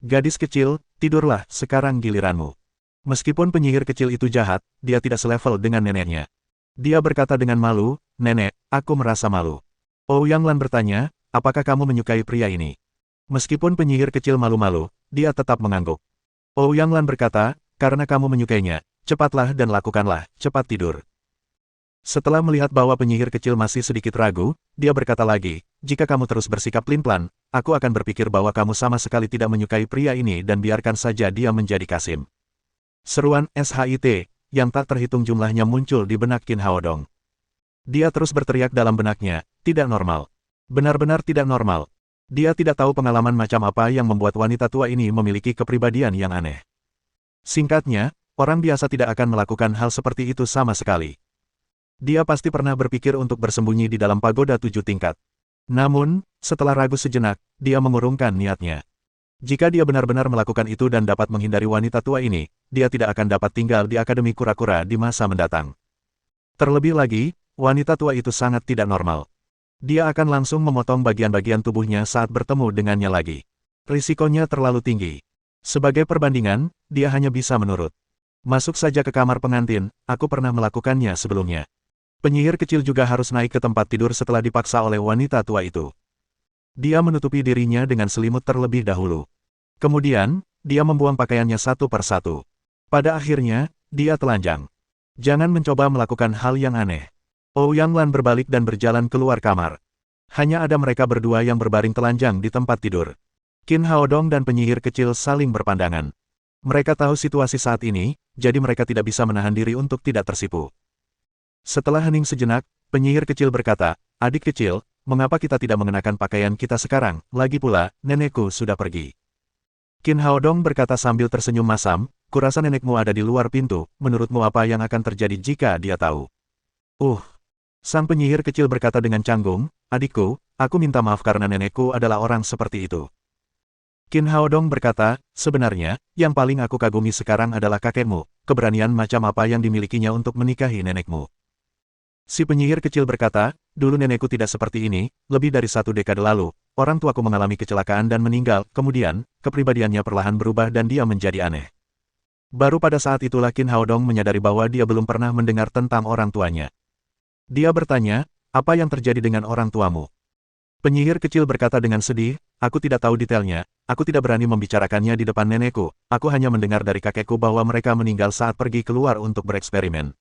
Gadis kecil, tidurlah, sekarang giliranmu. Meskipun penyihir kecil itu jahat, dia tidak selevel dengan neneknya. Dia berkata dengan malu, Nenek, aku merasa malu. Ouyang Lan bertanya, apakah kamu menyukai pria ini? Meskipun penyihir kecil malu-malu, dia tetap mengangguk. Ouyang Lan berkata, karena kamu menyukainya, cepatlah dan lakukanlah, cepat tidur. Setelah melihat bahwa penyihir kecil masih sedikit ragu, dia berkata lagi, jika kamu terus bersikap pelin-pelan, aku akan berpikir bahwa kamu sama sekali tidak menyukai pria ini dan biarkan saja dia menjadi Kasim. Seruan SHIT, yang tak terhitung jumlahnya muncul di benak Qin Haodong. Dia terus berteriak dalam benaknya, tidak normal. Benar-benar tidak normal. Dia tidak tahu pengalaman macam apa yang membuat wanita tua ini memiliki kepribadian yang aneh. Singkatnya, orang biasa tidak akan melakukan hal seperti itu sama sekali. Dia pasti pernah berpikir untuk bersembunyi di dalam pagoda 7 tingkat. Namun, setelah ragu sejenak, dia mengurungkan niatnya. Jika dia benar-benar melakukan itu dan dapat menghindari wanita tua ini, dia tidak akan dapat tinggal di Akademi Kura-Kura di masa mendatang. Terlebih lagi, wanita tua itu sangat tidak normal. Dia akan langsung memotong bagian-bagian tubuhnya saat bertemu dengannya lagi. Risikonya terlalu tinggi. Sebagai perbandingan, dia hanya bisa menurut. Masuk saja ke kamar pengantin, aku pernah melakukannya sebelumnya. Penyihir kecil juga harus naik ke tempat tidur setelah dipaksa oleh wanita tua itu. Dia menutupi dirinya dengan selimut terlebih dahulu. Kemudian, dia membuang pakaiannya satu per satu. Pada akhirnya, dia telanjang. Jangan mencoba melakukan hal yang aneh. Ouyang Lan berbalik dan berjalan keluar kamar. Hanya ada mereka berdua yang berbaring telanjang di tempat tidur. Qin Haodong dan penyihir kecil saling berpandangan. Mereka tahu situasi saat ini, jadi mereka tidak bisa menahan diri untuk tidak tersipu. Setelah hening sejenak, penyihir kecil berkata, adik kecil, mengapa kita tidak mengenakan pakaian kita sekarang? Lagi pula, nenekku sudah pergi. Qin Haodong berkata sambil tersenyum masam, kurasa nenekmu ada di luar pintu, menurutmu apa yang akan terjadi jika dia tahu? Sang penyihir kecil berkata dengan canggung, adikku, aku minta maaf karena nenekku adalah orang seperti itu. Qin Haodong berkata, sebenarnya, yang paling aku kagumi sekarang adalah kakekmu, keberanian macam apa yang dimilikinya untuk menikahi nenekmu. Si penyihir kecil berkata, dulu nenekku tidak seperti ini, lebih dari 1 dekade lalu, orang tuaku mengalami kecelakaan dan meninggal, kemudian, kepribadiannya perlahan berubah dan dia menjadi aneh. Baru pada saat itulah Qin Haodong menyadari bahwa dia belum pernah mendengar tentang orang tuanya. Dia bertanya, apa yang terjadi dengan orang tuamu? Penyihir kecil berkata dengan sedih, aku tidak tahu detailnya, aku tidak berani membicarakannya di depan nenekku, aku hanya mendengar dari kakekku bahwa mereka meninggal saat pergi keluar untuk bereksperimen.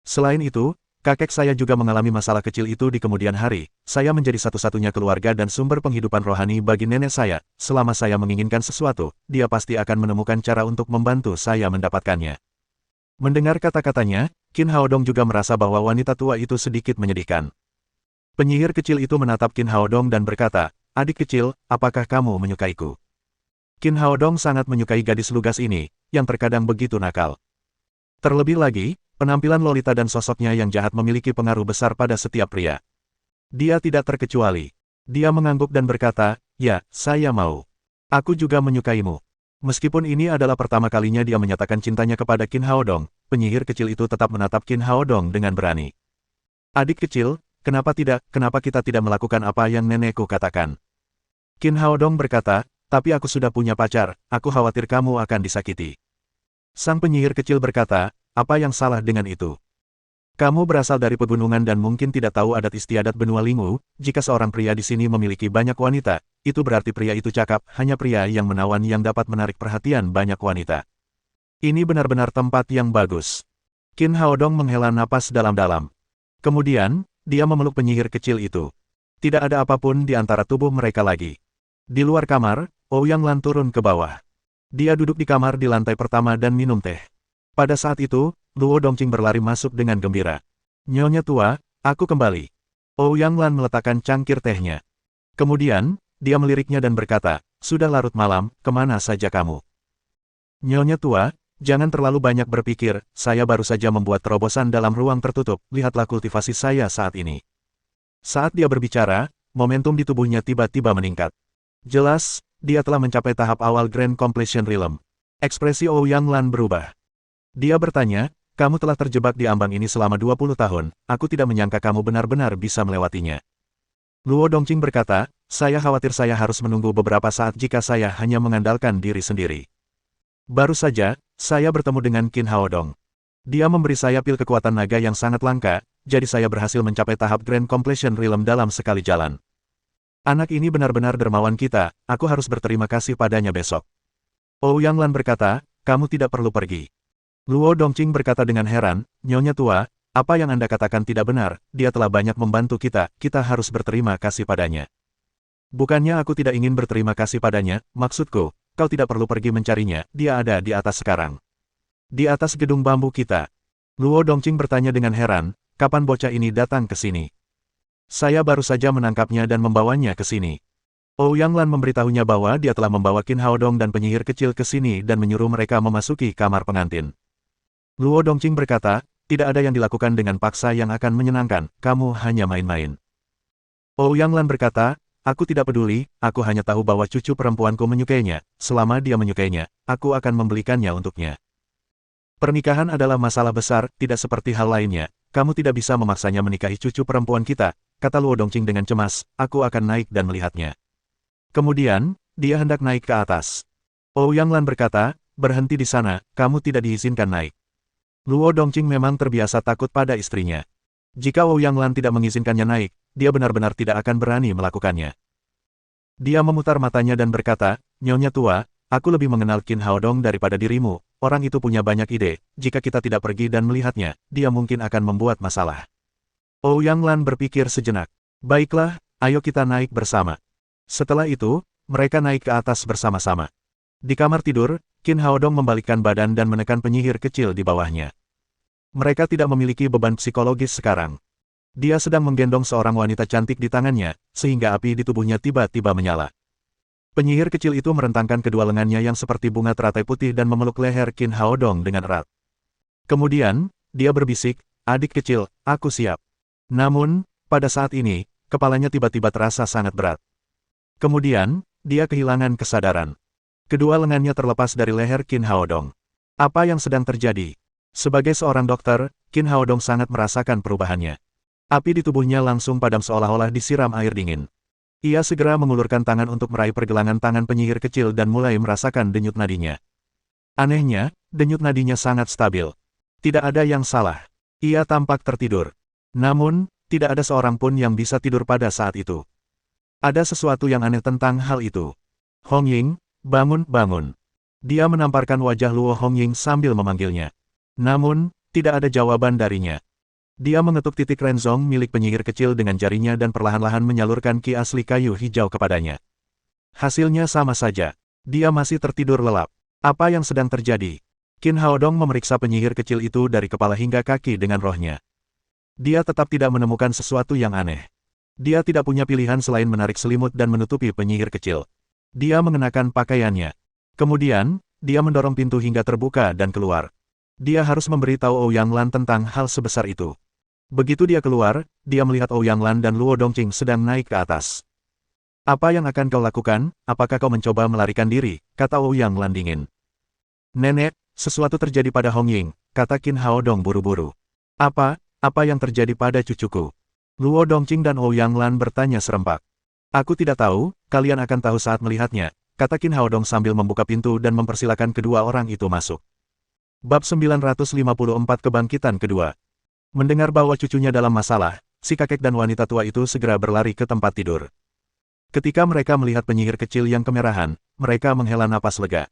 Selain itu, kakek saya juga mengalami masalah kecil itu di kemudian hari, saya menjadi satu-satunya keluarga dan sumber penghidupan rohani bagi nenek saya, selama saya menginginkan sesuatu, dia pasti akan menemukan cara untuk membantu saya mendapatkannya. Mendengar kata-katanya, Qin Haodong juga merasa bahwa wanita tua itu sedikit menyedihkan. Penyihir kecil itu menatap Qin Haodong dan berkata, adik kecil, apakah kamu menyukaiku? Qin Haodong sangat menyukai gadis lugas ini, yang terkadang begitu nakal. Terlebih lagi, penampilan Lolita dan sosoknya yang jahat memiliki pengaruh besar pada setiap pria. Dia tidak terkecuali. Dia mengangguk dan berkata, ya, saya mau. Aku juga menyukaimu. Meskipun ini adalah pertama kalinya dia menyatakan cintanya kepada Qin Haodong, penyihir kecil itu tetap menatap Qin Haodong dengan berani. Adik kecil, kenapa kita tidak melakukan apa yang nenekku katakan? Qin Haodong berkata, tapi aku sudah punya pacar, aku khawatir kamu akan disakiti. Sang penyihir kecil berkata, apa yang salah dengan itu? Kamu berasal dari pegunungan dan mungkin tidak tahu adat istiadat benua Lingu, jika seorang pria di sini memiliki banyak wanita, itu berarti pria itu cakap, hanya pria yang menawan yang dapat menarik perhatian banyak wanita. Ini benar-benar tempat yang bagus. Qin Haodong menghela napas dalam-dalam. Kemudian, dia memeluk penyihir kecil itu. Tidak ada apapun di antara tubuh mereka lagi. Di luar kamar, Ouyang Lan turun ke bawah. Dia duduk di kamar di lantai pertama dan minum teh. Pada saat itu, Luo Dongqing berlari masuk dengan gembira. Nyonya tua, aku kembali. Ouyang Lan meletakkan cangkir tehnya. Kemudian, dia meliriknya dan berkata, sudah larut malam, kemana saja kamu? Nyonya tua, jangan terlalu banyak berpikir, saya baru saja membuat terobosan dalam ruang tertutup, lihatlah kultivasi saya saat ini. Saat dia berbicara, momentum di tubuhnya tiba-tiba meningkat. Jelas, dia telah mencapai tahap awal Grand Completion Realm. Ekspresi Ouyang Lan berubah. Dia bertanya, kamu telah terjebak di ambang ini selama 20 tahun, aku tidak menyangka kamu benar-benar bisa melewatinya. Luo Dongqing berkata, saya khawatir saya harus menunggu beberapa saat jika saya hanya mengandalkan diri sendiri. Baru saja, saya bertemu dengan Qin Haodong. Dia memberi saya pil kekuatan naga yang sangat langka, jadi saya berhasil mencapai tahap Grand Completion Realm dalam sekali jalan. Anak ini benar-benar dermawan kita, aku harus berterima kasih padanya besok. Ouyang Lan berkata, kamu tidak perlu pergi. Luo Dongqing berkata dengan heran, Nyonya tua, apa yang Anda katakan tidak benar, dia telah banyak membantu kita harus berterima kasih padanya. Bukannya aku tidak ingin berterima kasih padanya, maksudku, kau tidak perlu pergi mencarinya, dia ada di atas sekarang. Di atas gedung bambu kita. Luo Dongqing bertanya dengan heran, kapan bocah ini datang ke sini? Saya baru saja menangkapnya dan membawanya ke sini. Ouyang Lan memberitahunya bahwa dia telah membawa Qin Haodong dan penyihir kecil ke sini dan menyuruh mereka memasuki kamar pengantin. Luo Dongqing berkata, tidak ada yang dilakukan dengan paksa yang akan menyenangkan, kamu hanya main-main. Ouyang Lan berkata, aku tidak peduli, aku hanya tahu bahwa cucu perempuanku menyukainya, selama dia menyukainya, aku akan membelikannya untuknya. Pernikahan adalah masalah besar, tidak seperti hal lainnya, kamu tidak bisa memaksanya menikahi cucu perempuan kita, kata Luo Dongqing dengan cemas, aku akan naik dan melihatnya. Kemudian, dia hendak naik ke atas. Ouyang Lan berkata, berhenti di sana, kamu tidak diizinkan naik. Luo Dongqing memang terbiasa takut pada istrinya. Jika Ouyang Lan tidak mengizinkannya naik, dia benar-benar tidak akan berani melakukannya. Dia memutar matanya dan berkata, Nyonya tua, aku lebih mengenal Qin Haodong daripada dirimu, orang itu punya banyak ide, jika kita tidak pergi dan melihatnya, dia mungkin akan membuat masalah. Ouyang Lan berpikir sejenak. Baiklah, ayo kita naik bersama. Setelah itu, mereka naik ke atas bersama-sama. Di kamar tidur, Qin Haodong membalikkan badan dan menekan penyihir kecil di bawahnya. Mereka tidak memiliki beban psikologis sekarang. Dia sedang menggendong seorang wanita cantik di tangannya, sehingga api di tubuhnya tiba-tiba menyala. Penyihir kecil itu merentangkan kedua lengannya yang seperti bunga teratai putih dan memeluk leher Qin Haodong dengan erat. Kemudian, dia berbisik, adik kecil, aku siap. Namun, pada saat ini, kepalanya tiba-tiba terasa sangat berat. Kemudian, dia kehilangan kesadaran. Kedua lengannya terlepas dari leher Qin Haodong. Apa yang sedang terjadi? Sebagai seorang dokter, Qin Haodong sangat merasakan perubahannya. Api di tubuhnya langsung padam seolah-olah disiram air dingin. Ia segera mengulurkan tangan untuk meraih pergelangan tangan penyihir kecil dan mulai merasakan denyut nadinya. Anehnya, denyut nadinya sangat stabil. Tidak ada yang salah. Ia tampak tertidur. Namun, tidak ada seorang pun yang bisa tidur pada saat itu. Ada sesuatu yang aneh tentang hal itu. Hong Ying, bangun, bangun. Dia menamparkan wajah Luo Hong Ying sambil memanggilnya. Namun, tidak ada jawaban darinya. Dia mengetuk titik Renzong milik penyihir kecil dengan jarinya dan perlahan-lahan menyalurkan ki asli kayu hijau kepadanya. Hasilnya sama saja. Dia masih tertidur lelap. Apa yang sedang terjadi? Qin Haodong memeriksa penyihir kecil itu dari kepala hingga kaki dengan rohnya. Dia tetap tidak menemukan sesuatu yang aneh. Dia tidak punya pilihan selain menarik selimut dan menutupi penyihir kecil. Dia mengenakan pakaiannya. Kemudian, dia mendorong pintu hingga terbuka dan keluar. Dia harus memberitahu Ouyang Lan tentang hal sebesar itu. Begitu dia keluar, dia melihat Ouyang Lan dan Luo Dongqing sedang naik ke atas. Apa yang akan kau lakukan? Apakah kau mencoba melarikan diri? Kata Ouyang Lan dingin. Nenek, sesuatu terjadi pada Hong Ying, kata Qin Haodong buru-buru. Apa yang terjadi pada cucuku? Luo Dongqing dan Ouyang Lan bertanya serempak. Aku tidak tahu, kalian akan tahu saat melihatnya, kata Qin Haodong sambil membuka pintu dan mempersilakan kedua orang itu masuk. Bab 954 Kebangkitan Kedua. Mendengar bahwa cucunya dalam masalah, si kakek dan wanita tua itu segera berlari ke tempat tidur. Ketika mereka melihat penyihir kecil yang kemerahan, mereka menghela napas lega.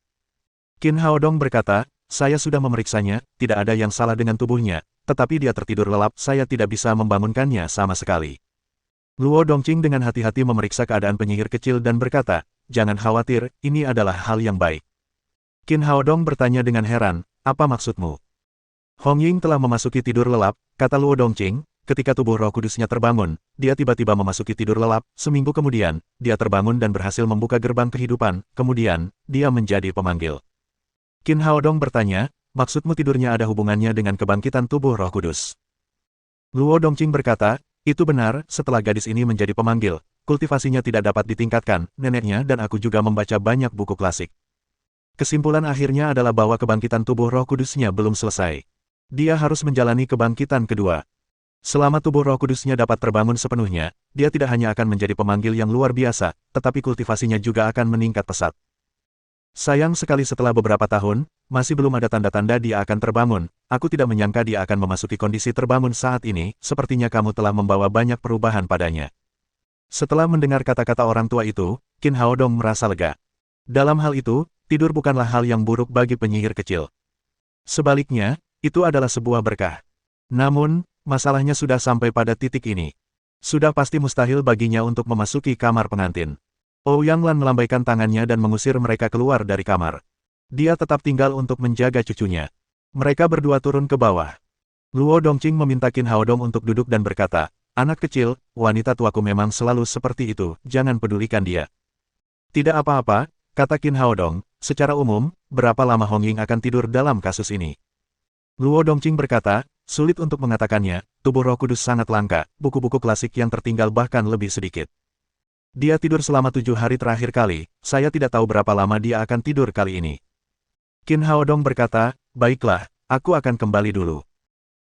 Qin Haodong berkata, saya sudah memeriksanya, tidak ada yang salah dengan tubuhnya, tetapi dia tertidur lelap, saya tidak bisa membangunkannya sama sekali. Luo Dongqing dengan hati-hati memeriksa keadaan penyihir kecil dan berkata, jangan khawatir, ini adalah hal yang baik. Qin Haodong bertanya dengan heran, apa maksudmu? Hong Ying telah memasuki tidur lelap, kata Luo Dongqing, ketika tubuh Roh Kudusnya terbangun, dia tiba-tiba memasuki tidur lelap, seminggu kemudian, dia terbangun dan berhasil membuka gerbang kehidupan, kemudian, dia menjadi pemanggil. Qin Haodong bertanya, maksudmu tidurnya ada hubungannya dengan kebangkitan tubuh Roh Kudus? Luo Dongqing berkata, itu benar, setelah gadis ini menjadi pemanggil, kultivasinya tidak dapat ditingkatkan, neneknya dan aku juga membaca banyak buku klasik. Kesimpulan akhirnya adalah bahwa kebangkitan tubuh Roh Kudusnya belum selesai. Dia harus menjalani kebangkitan kedua. Selama tubuh Roh Kudusnya dapat terbangun sepenuhnya, dia tidak hanya akan menjadi pemanggil yang luar biasa, tetapi kultivasinya juga akan meningkat pesat. Sayang sekali setelah beberapa tahun, masih belum ada tanda-tanda dia akan terbangun. Aku tidak menyangka dia akan memasuki kondisi terbangun saat ini, sepertinya kamu telah membawa banyak perubahan padanya. Setelah mendengar kata-kata orang tua itu, Qin Haodong merasa lega. Dalam hal itu, tidur bukanlah hal yang buruk bagi penyihir kecil. Sebaliknya, itu adalah sebuah berkah. Namun, masalahnya sudah sampai pada titik ini. Sudah pasti mustahil baginya untuk memasuki kamar pengantin. Ouyang Lan melambaikan tangannya dan mengusir mereka keluar dari kamar. Dia tetap tinggal untuk menjaga cucunya. Mereka berdua turun ke bawah. Luo Dongqing meminta Qin Haodong untuk duduk dan berkata, anak kecil, wanita tuaku memang selalu seperti itu, jangan pedulikan dia. Tidak apa-apa, kata Qin Haodong, secara umum, berapa lama Hong Ying akan tidur dalam kasus ini? Luo Dongqing berkata, sulit untuk mengatakannya, tubuh Roh Kudus sangat langka, buku-buku klasik yang tertinggal bahkan lebih sedikit. Dia tidur selama 7 hari terakhir kali, saya tidak tahu berapa lama dia akan tidur kali ini. Qin Haodong berkata, baiklah, aku akan kembali dulu.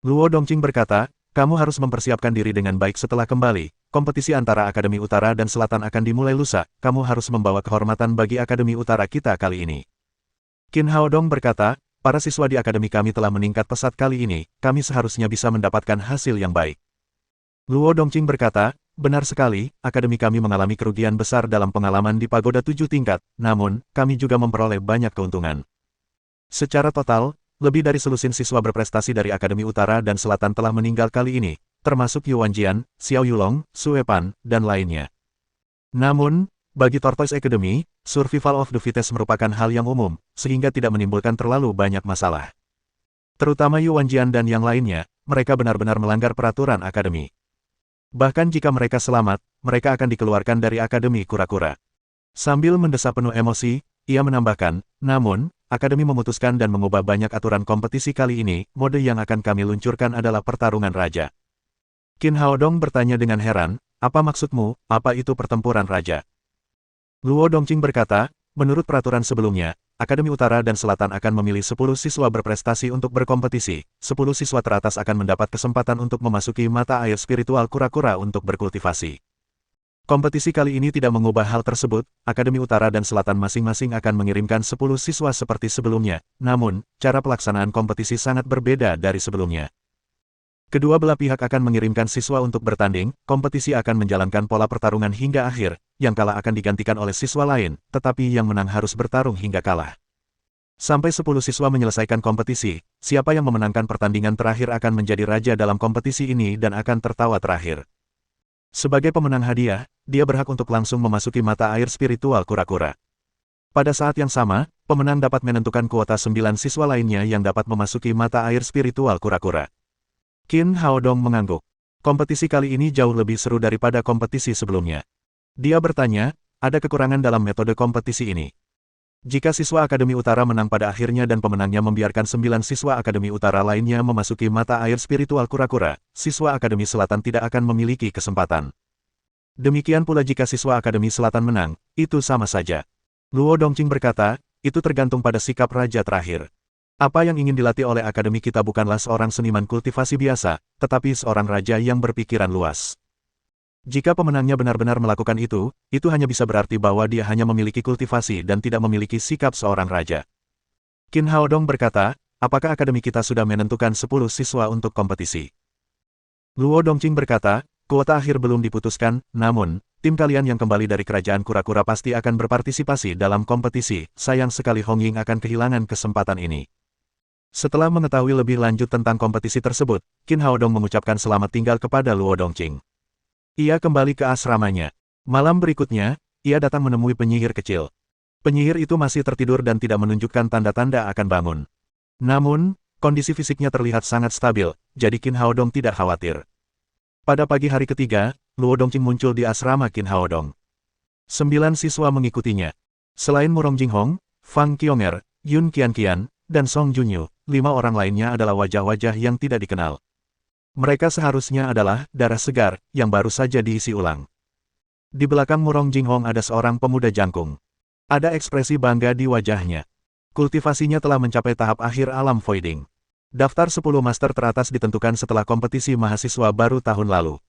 Luo Dongqing berkata, kamu harus mempersiapkan diri dengan baik setelah kembali, kompetisi antara Akademi Utara dan Selatan akan dimulai lusa, kamu harus membawa kehormatan bagi Akademi Utara kita kali ini. Qin Haodong berkata, para siswa di akademi kami telah meningkat pesat kali ini, kami seharusnya bisa mendapatkan hasil yang baik. Luo Dongqing berkata, benar sekali, akademi kami mengalami kerugian besar dalam pengalaman di pagoda 7 tingkat, namun, kami juga memperoleh banyak keuntungan. Secara total, lebih dari selusin siswa berprestasi dari Akademi Utara dan Selatan telah meninggal kali ini, termasuk Yuan Jian, Xiao Yulong, Sue Pan, dan lainnya. Namun, bagi Tortoise Academy, survival of the fittest merupakan hal yang umum, sehingga tidak menimbulkan terlalu banyak masalah. Terutama Yuan Jian dan yang lainnya, mereka benar-benar melanggar peraturan akademi. Bahkan jika mereka selamat, mereka akan dikeluarkan dari akademi kura-kura. Sambil mendesah penuh emosi, ia menambahkan, namun, akademi memutuskan dan mengubah banyak aturan kompetisi kali ini, mode yang akan kami luncurkan adalah pertarungan raja. Qin Haodong bertanya dengan heran, apa maksudmu, apa itu pertempuran raja? Luo Dongqing berkata, menurut peraturan sebelumnya, Akademi Utara dan Selatan akan memilih 10 siswa berprestasi untuk berkompetisi, 10 siswa teratas akan mendapat kesempatan untuk memasuki mata air spiritual kura-kura untuk berkultivasi. Kompetisi kali ini tidak mengubah hal tersebut, Akademi Utara dan Selatan masing-masing akan mengirimkan 10 siswa seperti sebelumnya, namun, cara pelaksanaan kompetisi sangat berbeda dari sebelumnya. Kedua belah pihak akan mengirimkan siswa untuk bertanding, kompetisi akan menjalankan pola pertarungan hingga akhir, yang kalah akan digantikan oleh siswa lain, tetapi yang menang harus bertarung hingga kalah. Sampai 10 siswa menyelesaikan kompetisi, siapa yang memenangkan pertandingan terakhir akan menjadi raja dalam kompetisi ini dan akan tertawa terakhir. Sebagai pemenang hadiah, dia berhak untuk langsung memasuki mata air spiritual kura-kura. Pada saat yang sama, pemenang dapat menentukan kuota 9 siswa lainnya yang dapat memasuki mata air spiritual kura-kura. Qin Haodong mengangguk. Kompetisi kali ini jauh lebih seru daripada kompetisi sebelumnya. Dia bertanya, ada kekurangan dalam metode kompetisi ini. Jika siswa Akademi Utara menang pada akhirnya dan pemenangnya membiarkan 9 siswa Akademi Utara lainnya memasuki mata air spiritual kura-kura, siswa Akademi Selatan tidak akan memiliki kesempatan. Demikian pula jika siswa Akademi Selatan menang, itu sama saja. Luo Dongqing berkata, itu tergantung pada sikap raja terakhir. Apa yang ingin dilatih oleh akademi kita bukanlah seorang seniman kultivasi biasa, tetapi seorang raja yang berpikiran luas. Jika pemenangnya benar-benar melakukan itu hanya bisa berarti bahwa dia hanya memiliki kultivasi dan tidak memiliki sikap seorang raja. Qin Haodong berkata, apakah akademi kita sudah menentukan 10 siswa untuk kompetisi? Luo Dongqing berkata, kuota akhir belum diputuskan, namun, tim kalian yang kembali dari kerajaan kura-kura pasti akan berpartisipasi dalam kompetisi, sayang sekali Hong Ying akan kehilangan kesempatan ini. Setelah mengetahui lebih lanjut tentang kompetisi tersebut, Qin Haodong mengucapkan selamat tinggal kepada Luo Dongqing. Ia kembali ke asramanya. Malam berikutnya, ia datang menemui penyihir kecil. Penyihir itu masih tertidur dan tidak menunjukkan tanda-tanda akan bangun. Namun, kondisi fisiknya terlihat sangat stabil, jadi Qin Haodong tidak khawatir. Pada pagi hari ketiga, Luo Dongqing muncul di asrama Qin Haodong. 9 siswa mengikutinya. Selain Murong Jinghong, Fang Qionger, Yun Qianqian, dan Song Junyu, 5 orang lainnya adalah wajah-wajah yang tidak dikenal. Mereka seharusnya adalah darah segar, yang baru saja diisi ulang. Di belakang Murong Jinghong ada seorang pemuda jangkung. Ada ekspresi bangga di wajahnya. Kultivasinya telah mencapai tahap akhir alam voiding. Daftar 10 master teratas ditentukan setelah kompetisi mahasiswa baru tahun lalu.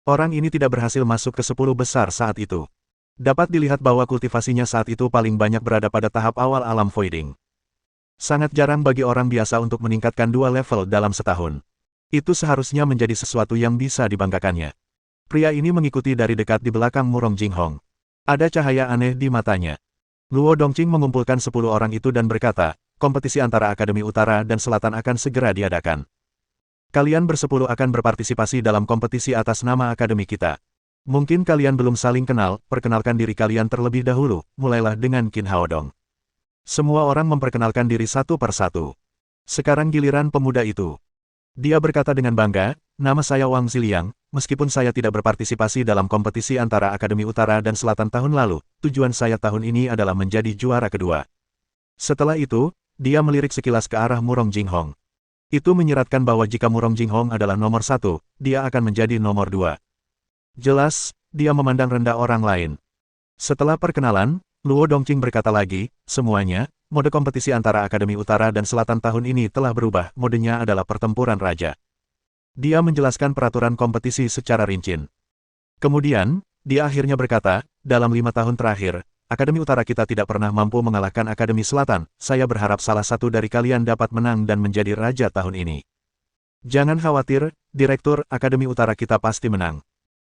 Orang ini tidak berhasil masuk ke 10 besar saat itu. Dapat dilihat bahwa kultivasinya saat itu paling banyak berada pada tahap awal alam voiding. Sangat jarang bagi orang biasa untuk meningkatkan 2 level dalam setahun. Itu seharusnya menjadi sesuatu yang bisa dibanggakannya. Pria ini mengikuti dari dekat di belakang Murong Jinghong. Ada cahaya aneh di matanya. Luo Dongqing mengumpulkan 10 orang itu dan berkata, kompetisi antara Akademi Utara dan Selatan akan segera diadakan. Kalian bersepuluh akan berpartisipasi dalam kompetisi atas nama Akademi kita. Mungkin kalian belum saling kenal, perkenalkan diri kalian terlebih dahulu, mulailah dengan Qin Haodong. Semua orang memperkenalkan diri satu persatu. Sekarang giliran pemuda itu. Dia berkata dengan bangga, nama saya Wang Ziliang, meskipun saya tidak berpartisipasi dalam kompetisi antara Akademi Utara dan Selatan tahun lalu, tujuan saya tahun ini adalah menjadi juara kedua. Setelah itu, dia melirik sekilas ke arah Murong Jinghong. Itu menyiratkan bahwa jika Murong Jinghong adalah nomor 1, dia akan menjadi nomor 2. Jelas, dia memandang rendah orang lain. Setelah perkenalan, Luo Dongqing berkata lagi, semuanya, mode kompetisi antara Akademi Utara dan Selatan tahun ini telah berubah, modenya adalah pertempuran raja. Dia menjelaskan peraturan kompetisi secara rinci. Kemudian, dia akhirnya berkata, dalam 5 tahun terakhir, Akademi Utara kita tidak pernah mampu mengalahkan Akademi Selatan, saya berharap salah satu dari kalian dapat menang dan menjadi raja tahun ini. Jangan khawatir, Direktur Akademi Utara kita pasti menang.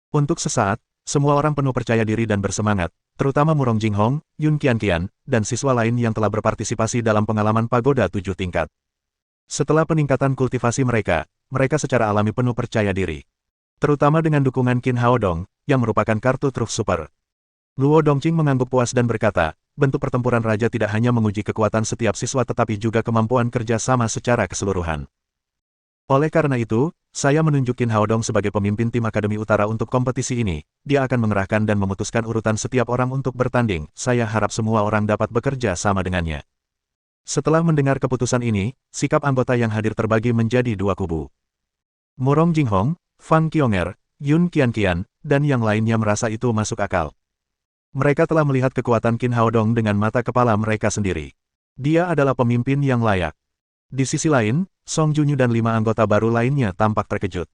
Untuk sesaat, semua orang penuh percaya diri dan bersemangat, terutama Murong Jinghong, Yun Qianqian, dan siswa lain yang telah berpartisipasi dalam pengalaman pagoda 7 tingkat. Setelah peningkatan kultivasi mereka secara alami penuh percaya diri. Terutama dengan dukungan Qin Haodong, yang merupakan kartu truf super. Luo Dongqing mengangguk puas dan berkata, bentuk pertempuran raja tidak hanya menguji kekuatan setiap siswa tetapi juga kemampuan kerja sama secara keseluruhan. Oleh karena itu, saya menunjuk Qin Haodong sebagai pemimpin tim Akademi Utara untuk kompetisi ini. Dia akan mengerahkan dan memutuskan urutan setiap orang untuk bertanding. Saya harap semua orang dapat bekerja sama dengannya. Setelah mendengar keputusan ini, sikap anggota yang hadir terbagi menjadi 2 kubu. Murong Jinghong, Fang Qionger, Yun Qianqian, dan yang lainnya merasa itu masuk akal. Mereka telah melihat kekuatan Qin Haodong dengan mata kepala mereka sendiri. Dia adalah pemimpin yang layak. Di sisi lain, Song Junyu dan 5 anggota baru lainnya tampak terkejut.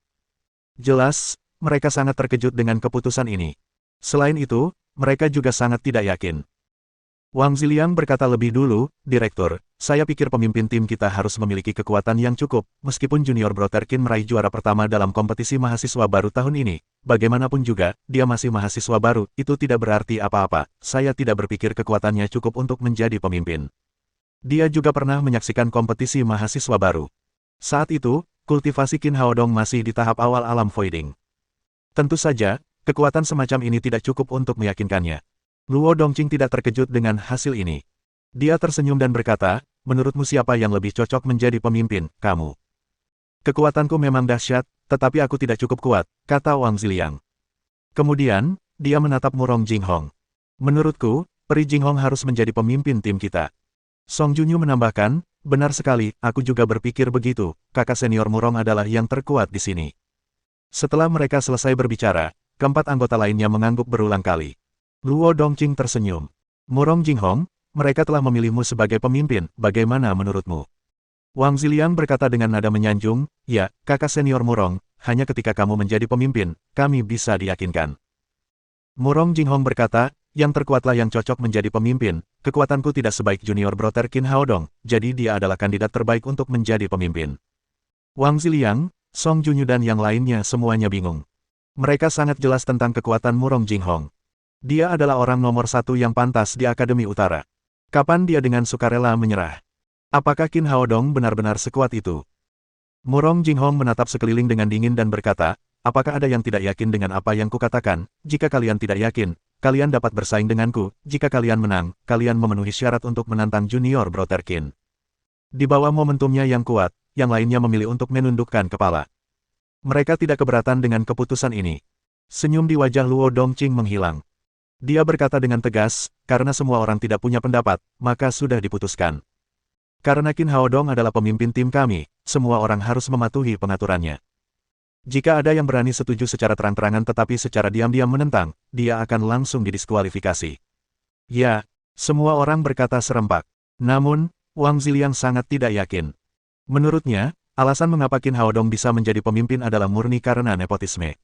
Jelas, mereka sangat terkejut dengan keputusan ini. Selain itu, mereka juga sangat tidak yakin. Wang Ziliang berkata lebih dulu, Direktur, saya pikir pemimpin tim kita harus memiliki kekuatan yang cukup, meskipun Junior Brother Qin meraih juara pertama dalam kompetisi mahasiswa baru tahun ini. Bagaimanapun juga, dia masih mahasiswa baru, itu tidak berarti apa-apa, saya tidak berpikir kekuatannya cukup untuk menjadi pemimpin. Dia juga pernah menyaksikan kompetisi mahasiswa baru. Saat itu, kultivasi Qin Haodong masih di tahap awal alam voiding. Tentu saja, kekuatan semacam ini tidak cukup untuk meyakinkannya. Luo Dongqing tidak terkejut dengan hasil ini. Dia tersenyum dan berkata, menurutmu siapa yang lebih cocok menjadi pemimpin, kamu? Kekuatanku memang dahsyat, tetapi aku tidak cukup kuat, kata Wang Ziliang. Kemudian, dia menatap Murong Jinghong. Menurutku, Peri Jinghong harus menjadi pemimpin tim kita. Song Junyu menambahkan, benar sekali, aku juga berpikir begitu, kakak senior Murong adalah yang terkuat di sini. Setelah mereka selesai berbicara, keempat anggota lainnya mengangguk berulang kali. Luo Dongqing tersenyum. Murong Jinghong, mereka telah memilihmu sebagai pemimpin, bagaimana menurutmu? Wang Ziliang berkata dengan nada menyanjung, ya, kakak senior Murong, hanya ketika kamu menjadi pemimpin, kami bisa diyakinkan. Murong Jinghong berkata, yang terkuatlah yang cocok menjadi pemimpin, kekuatanku tidak sebaik Junior Brother Qin Haodong, jadi dia adalah kandidat terbaik untuk menjadi pemimpin. Wang Ziliang, Song Junyu dan yang lainnya semuanya bingung. Mereka sangat jelas tentang kekuatan Murong Jinghong. Dia adalah orang nomor satu yang pantas di Akademi Utara. Kapan dia dengan sukarela menyerah? Apakah Qin Haodong benar-benar sekuat itu? Murong Jinghong menatap sekeliling dengan dingin dan berkata, apakah ada yang tidak yakin dengan apa yang kukatakan? Jika kalian tidak yakin, kalian dapat bersaing denganku. Jika kalian menang, kalian memenuhi syarat untuk menantang Junior Brother Qin. Di bawah momentumnya yang kuat, yang lainnya memilih untuk menundukkan kepala. Mereka tidak keberatan dengan keputusan ini. Senyum di wajah Luo Dongqing menghilang. Dia berkata dengan tegas, karena semua orang tidak punya pendapat, maka sudah diputuskan. Karena Qin Haodong adalah pemimpin tim kami, semua orang harus mematuhi pengaturannya. Jika ada yang berani setuju secara terang-terangan tetapi secara diam-diam menentang, dia akan langsung didiskualifikasi. Ya, semua orang berkata serempak. Namun, Wang Ziliang sangat tidak yakin. Menurutnya, alasan mengapa Qin Haodong bisa menjadi pemimpin adalah murni karena nepotisme.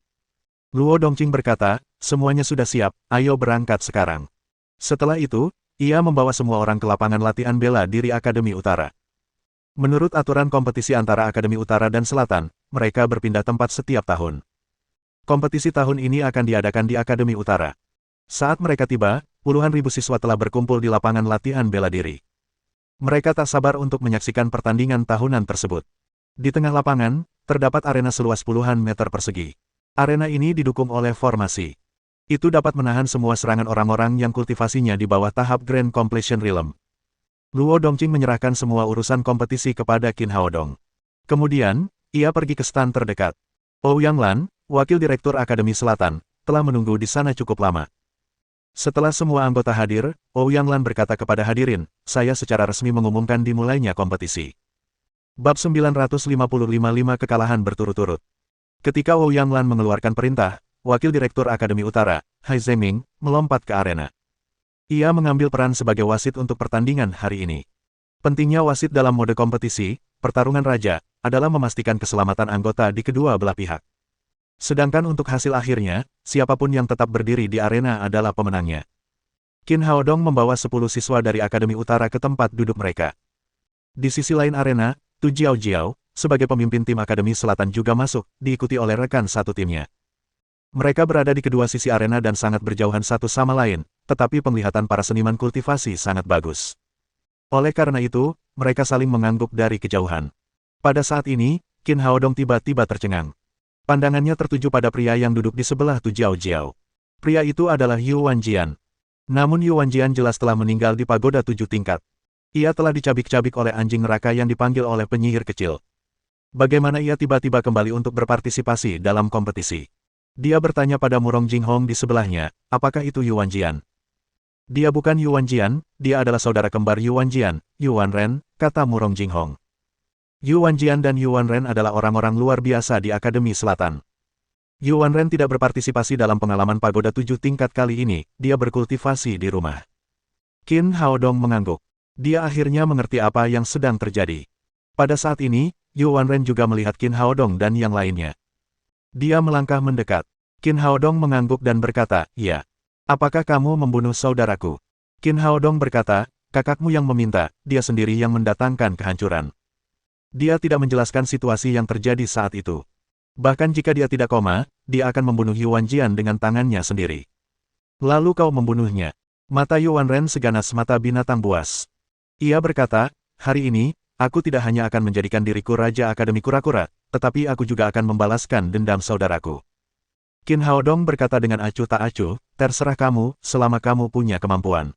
Luo Dongqing berkata, semuanya sudah siap, ayo berangkat sekarang. Setelah itu, ia membawa semua orang ke lapangan latihan bela diri Akademi Utara. Menurut aturan kompetisi antara Akademi Utara dan Selatan, mereka berpindah tempat setiap tahun. Kompetisi tahun ini akan diadakan di Akademi Utara. Saat mereka tiba, puluhan ribu siswa telah berkumpul di lapangan latihan bela diri. Mereka tak sabar untuk menyaksikan pertandingan tahunan tersebut. Di tengah lapangan, terdapat arena seluas puluhan meter persegi. Arena ini didukung oleh formasi. Itu dapat menahan semua serangan orang-orang yang kultivasinya di bawah tahap Grand Completion Realm. Luo Dongqing menyerahkan semua urusan kompetisi kepada Qin Haodong. Kemudian, ia pergi ke stan terdekat. Ouyang Lan, wakil direktur Akademi Selatan, telah menunggu di sana cukup lama. Setelah semua anggota hadir, Ouyang Lan berkata kepada hadirin, saya secara resmi mengumumkan dimulainya kompetisi. Bab 955 kekalahan berturut-turut. Ketika Ouyang Lan mengeluarkan perintah, wakil direktur Akademi Utara, Hai Zhengming, melompat ke arena. Ia mengambil peran sebagai wasit untuk pertandingan hari ini. Pentingnya wasit dalam mode kompetisi, pertarungan raja, adalah memastikan keselamatan anggota di kedua belah pihak. Sedangkan untuk hasil akhirnya, siapapun yang tetap berdiri di arena adalah pemenangnya. Qin Haodong membawa 10 siswa dari Akademi Utara ke tempat duduk mereka. Di sisi lain arena, Tu Jiao Jiao, sebagai pemimpin tim Akademi Selatan juga masuk, diikuti oleh rekan satu timnya. Mereka berada di kedua sisi arena dan sangat berjauhan satu sama lain, tetapi penglihatan para seniman kultivasi sangat bagus. Oleh karena itu, mereka saling mengangguk dari kejauhan. Pada saat ini, Qin Haodong tiba-tiba tercengang. Pandangannya tertuju pada pria yang duduk di sebelah Tu Jiao Jiao. Pria itu adalah Yu Wanjian. Namun Yu Wanjian jelas telah meninggal di pagoda 7 tingkat. Ia telah dicabik-cabik oleh anjing neraka yang dipanggil oleh penyihir kecil. Bagaimana ia tiba-tiba kembali untuk berpartisipasi dalam kompetisi? Dia bertanya pada Murong Jinghong di sebelahnya, apakah itu Yu Wanjian? Dia bukan Yu Wanjian, dia adalah saudara kembar Yu Wanjian, Yu Wanren, kata Murong Jinghong. Yu Wanjian dan Yu Wanren adalah orang-orang luar biasa di Akademi Selatan. Yu Wanren tidak berpartisipasi dalam pengalaman pagoda 7 tingkat kali ini, dia berkultivasi di rumah. Qin Haodong mengangguk. Dia akhirnya mengerti apa yang sedang terjadi. Pada saat ini, Yu Wanren juga melihat Qin Haodong dan yang lainnya. Dia melangkah mendekat. Qin Haodong mengangguk dan berkata, ya. Apakah kamu membunuh saudaraku? Qin Haodong berkata, kakakmu yang meminta, dia sendiri yang mendatangkan kehancuran. Dia tidak menjelaskan situasi yang terjadi saat itu. Bahkan jika dia tidak koma, dia akan membunuh Yuan Jian dengan tangannya sendiri. Lalu kau membunuhnya. Mata Yuan Ren seganas mata binatang buas. Ia berkata, hari ini, aku tidak hanya akan menjadikan diriku Raja Akademi Kura-Kura, tetapi aku juga akan membalaskan dendam saudaraku. Qin Haodong berkata dengan acuh tak acuh, terserah kamu, selama kamu punya kemampuan.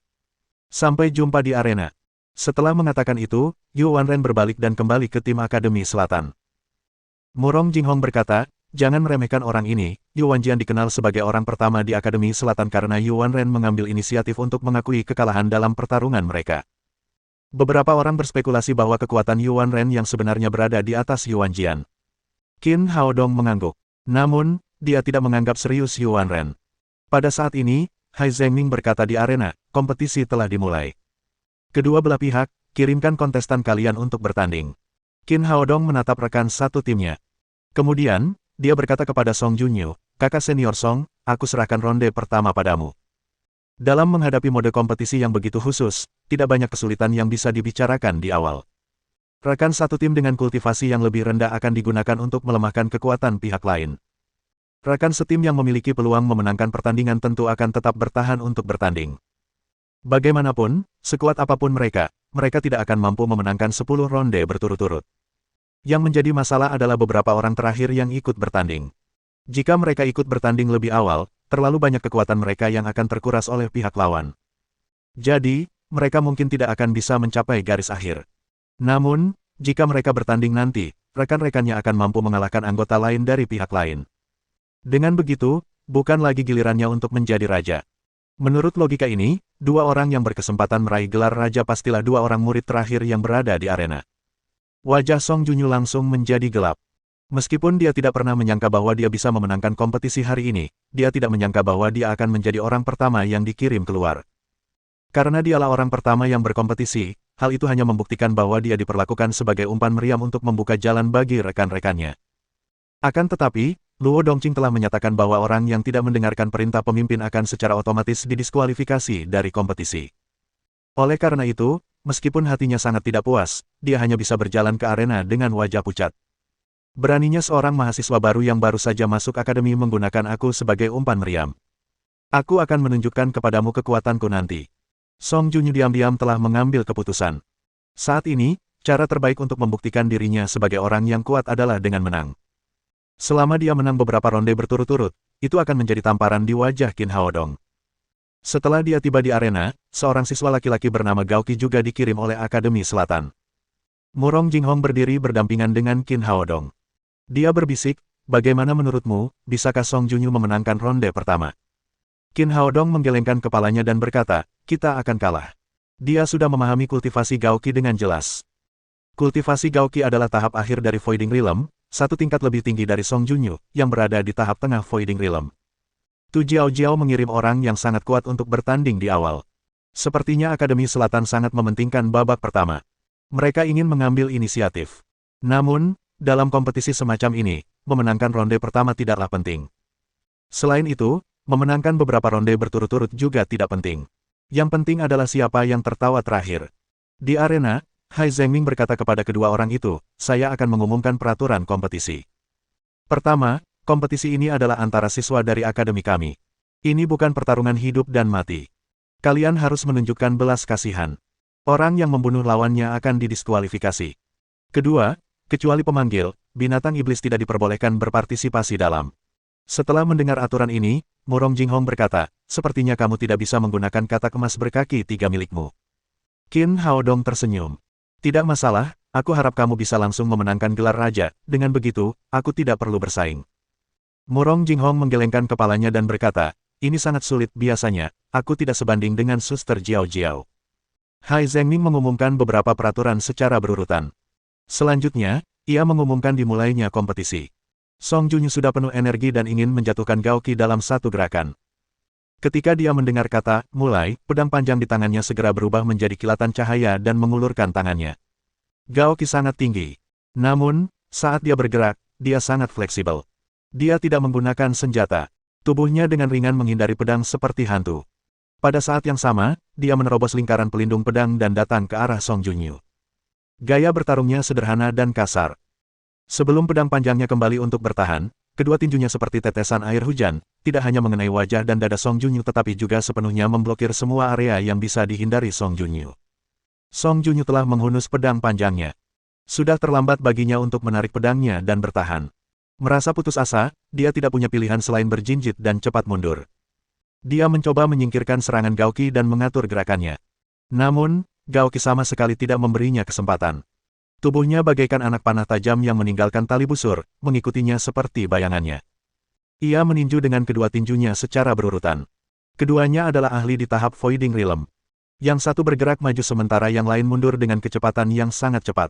Sampai jumpa di arena. Setelah mengatakan itu, Yuan Ren berbalik dan kembali ke tim Akademi Selatan. Murong Jinghong berkata, jangan meremehkan orang ini, Yuan Jian dikenal sebagai orang pertama di Akademi Selatan karena Yuan Ren mengambil inisiatif untuk mengakui kekalahan dalam pertarungan mereka. Beberapa orang berspekulasi bahwa kekuatan Yuan Ren yang sebenarnya berada di atas Yuan Jian. Qin Haodong mengangguk. Namun, dia tidak menganggap serius Yuan Ren. Pada saat ini, Hai Zhengming berkata di arena, kompetisi telah dimulai. Kedua belah pihak, kirimkan kontestan kalian untuk bertanding. Qin Haodong menatap rekan satu timnya. Kemudian, dia berkata kepada Song Junyu, kakak senior Song, aku serahkan ronde pertama padamu. Dalam menghadapi mode kompetisi yang begitu khusus, tidak banyak kesulitan yang bisa dibicarakan di awal. Rekan satu tim dengan kultivasi yang lebih rendah akan digunakan untuk melemahkan kekuatan pihak lain. Rekan setim yang memiliki peluang memenangkan pertandingan tentu akan tetap bertahan untuk bertanding. Bagaimanapun, sekuat apapun mereka tidak akan mampu memenangkan 10 ronde berturut-turut. Yang menjadi masalah adalah beberapa orang terakhir yang ikut bertanding. Jika mereka ikut bertanding lebih awal, terlalu banyak kekuatan mereka yang akan terkuras oleh pihak lawan. Jadi, mereka mungkin tidak akan bisa mencapai garis akhir. Namun, jika mereka bertanding nanti, rekan-rekannya akan mampu mengalahkan anggota lain dari pihak lain. Dengan begitu, bukan lagi gilirannya untuk menjadi raja. Menurut logika ini, dua orang yang berkesempatan meraih gelar raja pastilah dua orang murid terakhir yang berada di arena. Wajah Song Junyu langsung menjadi gelap. Meskipun dia tidak pernah menyangka bahwa dia bisa memenangkan kompetisi hari ini, dia tidak menyangka bahwa dia akan menjadi orang pertama yang dikirim keluar. Karena dialah orang pertama yang berkompetisi, hal itu hanya membuktikan bahwa dia diperlakukan sebagai umpan meriam untuk membuka jalan bagi rekan-rekannya. Akan tetapi, Luo Dongqing telah menyatakan bahwa orang yang tidak mendengarkan perintah pemimpin akan secara otomatis didiskualifikasi dari kompetisi. Oleh karena itu, meskipun hatinya sangat tidak puas, dia hanya bisa berjalan ke arena dengan wajah pucat. Beraninya seorang mahasiswa baru yang baru saja masuk akademi menggunakan aku sebagai umpan meriam. Aku akan menunjukkan kepadamu kekuatanku nanti. Song Junyu diam-diam telah mengambil keputusan. Saat ini, cara terbaik untuk membuktikan dirinya sebagai orang yang kuat adalah dengan menang. Selama dia menang beberapa ronde berturut-turut, itu akan menjadi tamparan di wajah Qin Haodong. Setelah dia tiba di arena, seorang siswa laki-laki bernama Gaoqi juga dikirim oleh Akademi Selatan. Murong Jinghong berdiri berdampingan dengan Qin Haodong. Dia berbisik, bagaimana menurutmu, bisakah Song Junyu memenangkan ronde pertama? Qin Haodong menggelengkan kepalanya dan berkata, kita akan kalah. Dia sudah memahami kultivasi Gaoqi dengan jelas. Kultivasi Gaoqi adalah tahap akhir dari Voiding Realm, satu tingkat lebih tinggi dari Song Junyu, yang berada di tahap tengah Voiding Realm. Tu Jiao mengirim orang yang sangat kuat untuk bertanding di awal. Sepertinya Akademi Selatan sangat mementingkan babak pertama. Mereka ingin mengambil inisiatif. Namun, dalam kompetisi semacam ini, memenangkan ronde pertama tidaklah penting. Selain itu, memenangkan beberapa ronde berturut-turut juga tidak penting. Yang penting adalah siapa yang tertawa terakhir. Di arena, Hai Zhengming berkata kepada kedua orang itu, saya akan mengumumkan peraturan kompetisi. Pertama, kompetisi ini adalah antara siswa dari akademi kami. Ini bukan pertarungan hidup dan mati. Kalian harus menunjukkan belas kasihan. Orang yang membunuh lawannya akan didiskualifikasi. Kedua, kecuali pemanggil, binatang iblis tidak diperbolehkan berpartisipasi dalam. Setelah mendengar aturan ini, Murong Jinghong berkata, sepertinya kamu tidak bisa menggunakan katak emas berkaki 3 milikmu. Qin Haodong tersenyum. Tidak masalah, aku harap kamu bisa langsung memenangkan gelar raja, dengan begitu, aku tidak perlu bersaing. Murong Jinghong menggelengkan kepalanya dan berkata, ini sangat sulit biasanya, aku tidak sebanding dengan Suster Jiao Jiao. Hai Zhengming mengumumkan beberapa peraturan secara berurutan. Selanjutnya, ia mengumumkan dimulainya kompetisi. Song Junyu sudah penuh energi dan ingin menjatuhkan Gaoqi dalam satu gerakan. Ketika dia mendengar kata, mulai, pedang panjang di tangannya segera berubah menjadi kilatan cahaya dan mengulurkan tangannya. Gaoqi sangat tinggi. Namun, saat dia bergerak, dia sangat fleksibel. Dia tidak menggunakan senjata. Tubuhnya dengan ringan menghindari pedang seperti hantu. Pada saat yang sama, dia menerobos lingkaran pelindung pedang dan datang ke arah Song Junyu. Gaya bertarungnya sederhana dan kasar. Sebelum pedang panjangnya kembali untuk bertahan, kedua tinjunya seperti tetesan air hujan, tidak hanya mengenai wajah dan dada Song Junyu tetapi juga sepenuhnya memblokir semua area yang bisa dihindari Song Junyu. Song Junyu telah menghunus pedang panjangnya. Sudah terlambat baginya untuk menarik pedangnya dan bertahan. Merasa putus asa, dia tidak punya pilihan selain berjinjit dan cepat mundur. Dia mencoba menyingkirkan serangan Gaoki dan mengatur gerakannya. Namun, Gaoki sama sekali tidak memberinya kesempatan. Tubuhnya bagaikan anak panah tajam yang meninggalkan tali busur, mengikutinya seperti bayangannya. Ia meninju dengan kedua tinjunya secara berurutan. Keduanya adalah ahli di tahap Voiding Realm. Yang satu bergerak maju sementara yang lain mundur dengan kecepatan yang sangat cepat.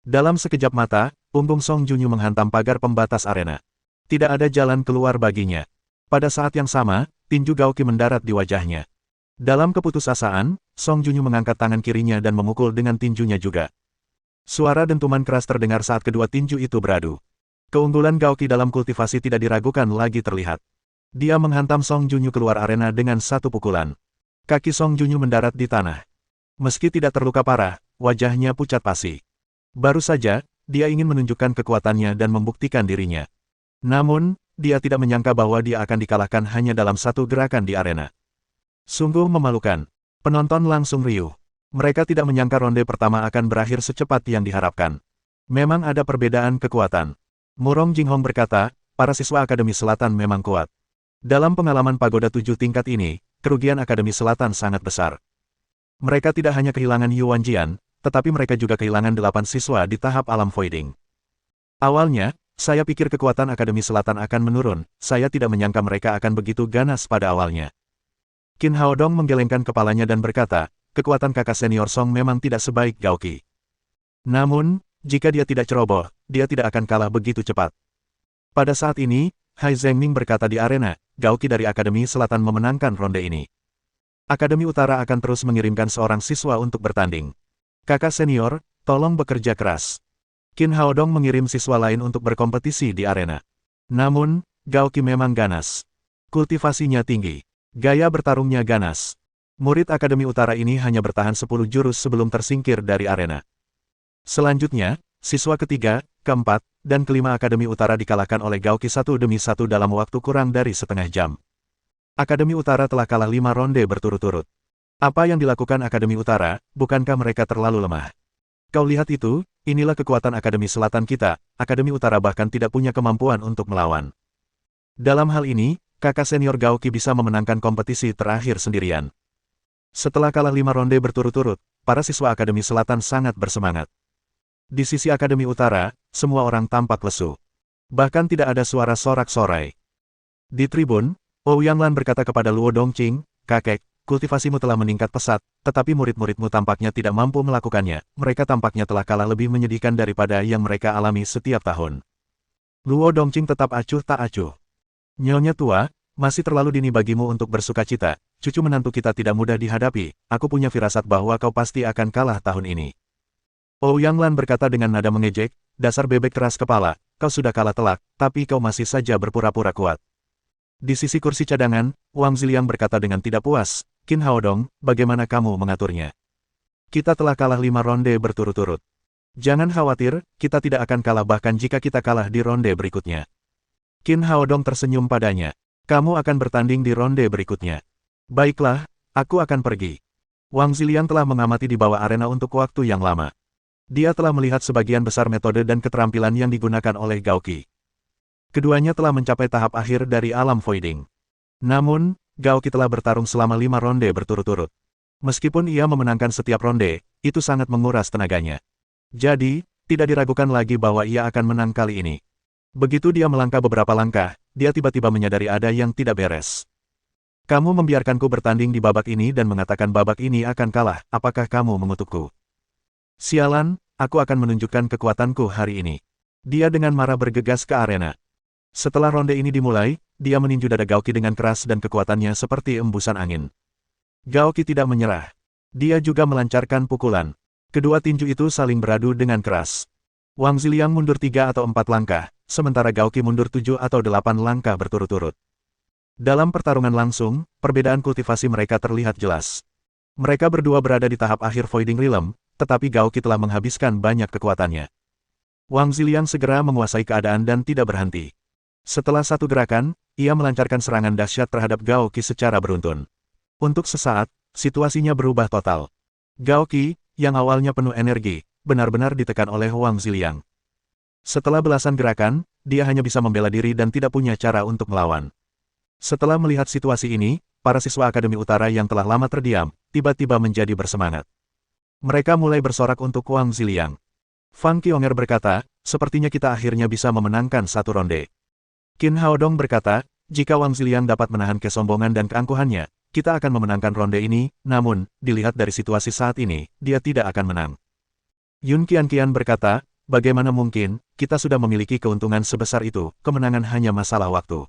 Dalam sekejap mata, punggung Song Junyu menghantam pagar pembatas arena. Tidak ada jalan keluar baginya. Pada saat yang sama, tinju Gaoki mendarat di wajahnya. Dalam keputusasaan, Song Junyu mengangkat tangan kirinya dan memukul dengan tinjunya juga. Suara dentuman keras terdengar saat kedua tinju itu beradu. Keunggulan Gaoki dalam kultivasi tidak diragukan lagi terlihat. Dia menghantam Song Junyu keluar arena dengan satu pukulan. Kaki Song Junyu mendarat di tanah. Meski tidak terluka parah, wajahnya pucat pasi. Baru saja, dia ingin menunjukkan kekuatannya dan membuktikan dirinya. Namun, dia tidak menyangka bahwa dia akan dikalahkan hanya dalam satu gerakan di arena. Sungguh memalukan. Penonton langsung riuh. Mereka tidak menyangka ronde pertama akan berakhir secepat yang diharapkan. Memang ada perbedaan kekuatan. Murong Jinghong berkata, para siswa Akademi Selatan memang kuat. Dalam pengalaman pagoda 7 tingkat ini, kerugian Akademi Selatan sangat besar. Mereka tidak hanya kehilangan Yuan Jian, tetapi mereka juga kehilangan 8 siswa di tahap alam voiding. Awalnya, saya pikir kekuatan Akademi Selatan akan menurun, saya tidak menyangka mereka akan begitu ganas pada awalnya. Qin Haodong menggelengkan kepalanya dan berkata, kekuatan kakak senior Song memang tidak sebaik Gaoki. Namun, jika dia tidak ceroboh, dia tidak akan kalah begitu cepat. Pada saat ini, Hai Zhengming berkata di arena, Gaoki dari Akademi Selatan memenangkan ronde ini. Akademi Utara akan terus mengirimkan seorang siswa untuk bertanding. Kakak senior, tolong bekerja keras. Qin Haodong mengirim siswa lain untuk berkompetisi di arena. Namun, Gaoki memang ganas. Kultivasinya tinggi. Gaya bertarungnya ganas. Murid Akademi Utara ini hanya bertahan 10 jurus sebelum tersingkir dari arena. Selanjutnya, siswa ketiga, keempat, dan kelima Akademi Utara dikalahkan oleh Gaoki satu demi satu dalam waktu kurang dari setengah jam. Akademi Utara telah kalah 5 ronde berturut-turut. Apa yang dilakukan Akademi Utara, bukankah mereka terlalu lemah? Kau lihat itu, inilah kekuatan Akademi Selatan kita, Akademi Utara bahkan tidak punya kemampuan untuk melawan. Dalam hal ini, kakak senior Gaoki bisa memenangkan kompetisi terakhir sendirian. Setelah kalah 5 ronde berturut-turut, para siswa Akademi Selatan sangat bersemangat. Di sisi Akademi Utara, semua orang tampak lesu. Bahkan tidak ada suara sorak-sorai. Di tribun, Ouyang Lan berkata kepada Luo Dongqing, kakek, kultivasimu telah meningkat pesat, tetapi murid-muridmu tampaknya tidak mampu melakukannya. Mereka tampaknya telah kalah lebih menyedihkan daripada yang mereka alami setiap tahun. Luo Dongqing tetap acuh tak acuh. Nyonya tua, masih terlalu dini bagimu untuk bersukacita. Cucu menantu kita tidak mudah dihadapi. Aku punya firasat bahwa kau pasti akan kalah tahun ini. Ouyang Lan berkata dengan nada mengejek, dasar bebek keras kepala, kau sudah kalah telak, tapi kau masih saja berpura-pura kuat. Di sisi kursi cadangan, Wang Ziliang berkata dengan tidak puas, Qin Haodong, bagaimana kamu mengaturnya? Kita telah kalah 5 ronde berturut-turut. Jangan khawatir, kita tidak akan kalah bahkan jika kita kalah di ronde berikutnya. Qin Haodong tersenyum padanya. Kamu akan bertanding di ronde berikutnya. Baiklah, aku akan pergi. Wang Ziliang telah mengamati di bawah arena untuk waktu yang lama. Dia telah melihat sebagian besar metode dan keterampilan yang digunakan oleh Gaoki. Keduanya telah mencapai tahap akhir dari alam voiding. Namun, Gaoki telah bertarung selama 5 ronde berturut-turut. Meskipun ia memenangkan setiap ronde, itu sangat menguras tenaganya. Jadi, tidak diragukan lagi bahwa ia akan menang kali ini. Begitu dia melangkah beberapa langkah, dia tiba-tiba menyadari ada yang tidak beres. Kamu membiarkanku bertanding di babak ini dan mengatakan babak ini akan kalah, apakah kamu mengutukku? Sialan, aku akan menunjukkan kekuatanku hari ini. Dia dengan marah bergegas ke arena. Setelah ronde ini dimulai, dia meninju dada Gaoki dengan keras dan kekuatannya seperti embusan angin. Gaoki tidak menyerah. Dia juga melancarkan pukulan. Kedua tinju itu saling beradu dengan keras. Wang Ziliang mundur 3 atau 4 langkah, sementara Gaoki mundur 7 atau 8 langkah berturut-turut. Dalam pertarungan langsung, perbedaan kultivasi mereka terlihat jelas. Mereka berdua berada di tahap akhir Voiding Realm, tetapi Gao Qi telah menghabiskan banyak kekuatannya. Wang Ziliang segera menguasai keadaan dan tidak berhenti. Setelah satu gerakan, ia melancarkan serangan dahsyat terhadap Gao Qi secara beruntun. Untuk sesaat, situasinya berubah total. Gao Qi, yang awalnya penuh energi, benar-benar ditekan oleh Wang Ziliang. Setelah belasan gerakan, dia hanya bisa membela diri dan tidak punya cara untuk melawan. Setelah melihat situasi ini, para siswa Akademi Utara yang telah lama terdiam, tiba-tiba menjadi bersemangat. Mereka mulai bersorak untuk Wang Ziliang. Fang Qionger berkata, sepertinya kita akhirnya bisa memenangkan satu ronde. Qin Haodong berkata, jika Wang Ziliang dapat menahan kesombongan dan keangkuhannya, kita akan memenangkan ronde ini, namun, dilihat dari situasi saat ini, dia tidak akan menang. Yun Qianqian berkata, bagaimana mungkin, kita sudah memiliki keuntungan sebesar itu, kemenangan hanya masalah waktu.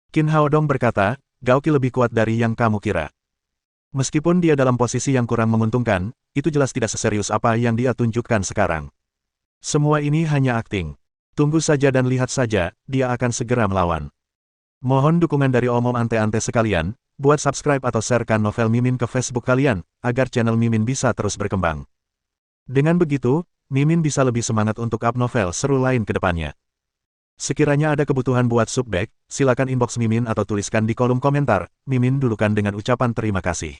Qin Haodong berkata, Gao Qi lebih kuat dari yang kamu kira. Meskipun dia dalam posisi yang kurang menguntungkan, itu jelas tidak seserius apa yang dia tunjukkan sekarang. Semua ini hanya akting. Tunggu saja dan lihat saja, dia akan segera melawan. Mohon dukungan dari omom ante-ante sekalian, buat subscribe atau sharekan novel Mimin ke Facebook kalian, agar channel Mimin bisa terus berkembang. Dengan begitu, Mimin bisa lebih semangat untuk up novel seru lain ke depannya. Sekiranya ada kebutuhan buat subback, silakan inbox Mimin atau tuliskan di kolom komentar, Mimin dulukan dengan ucapan terima kasih.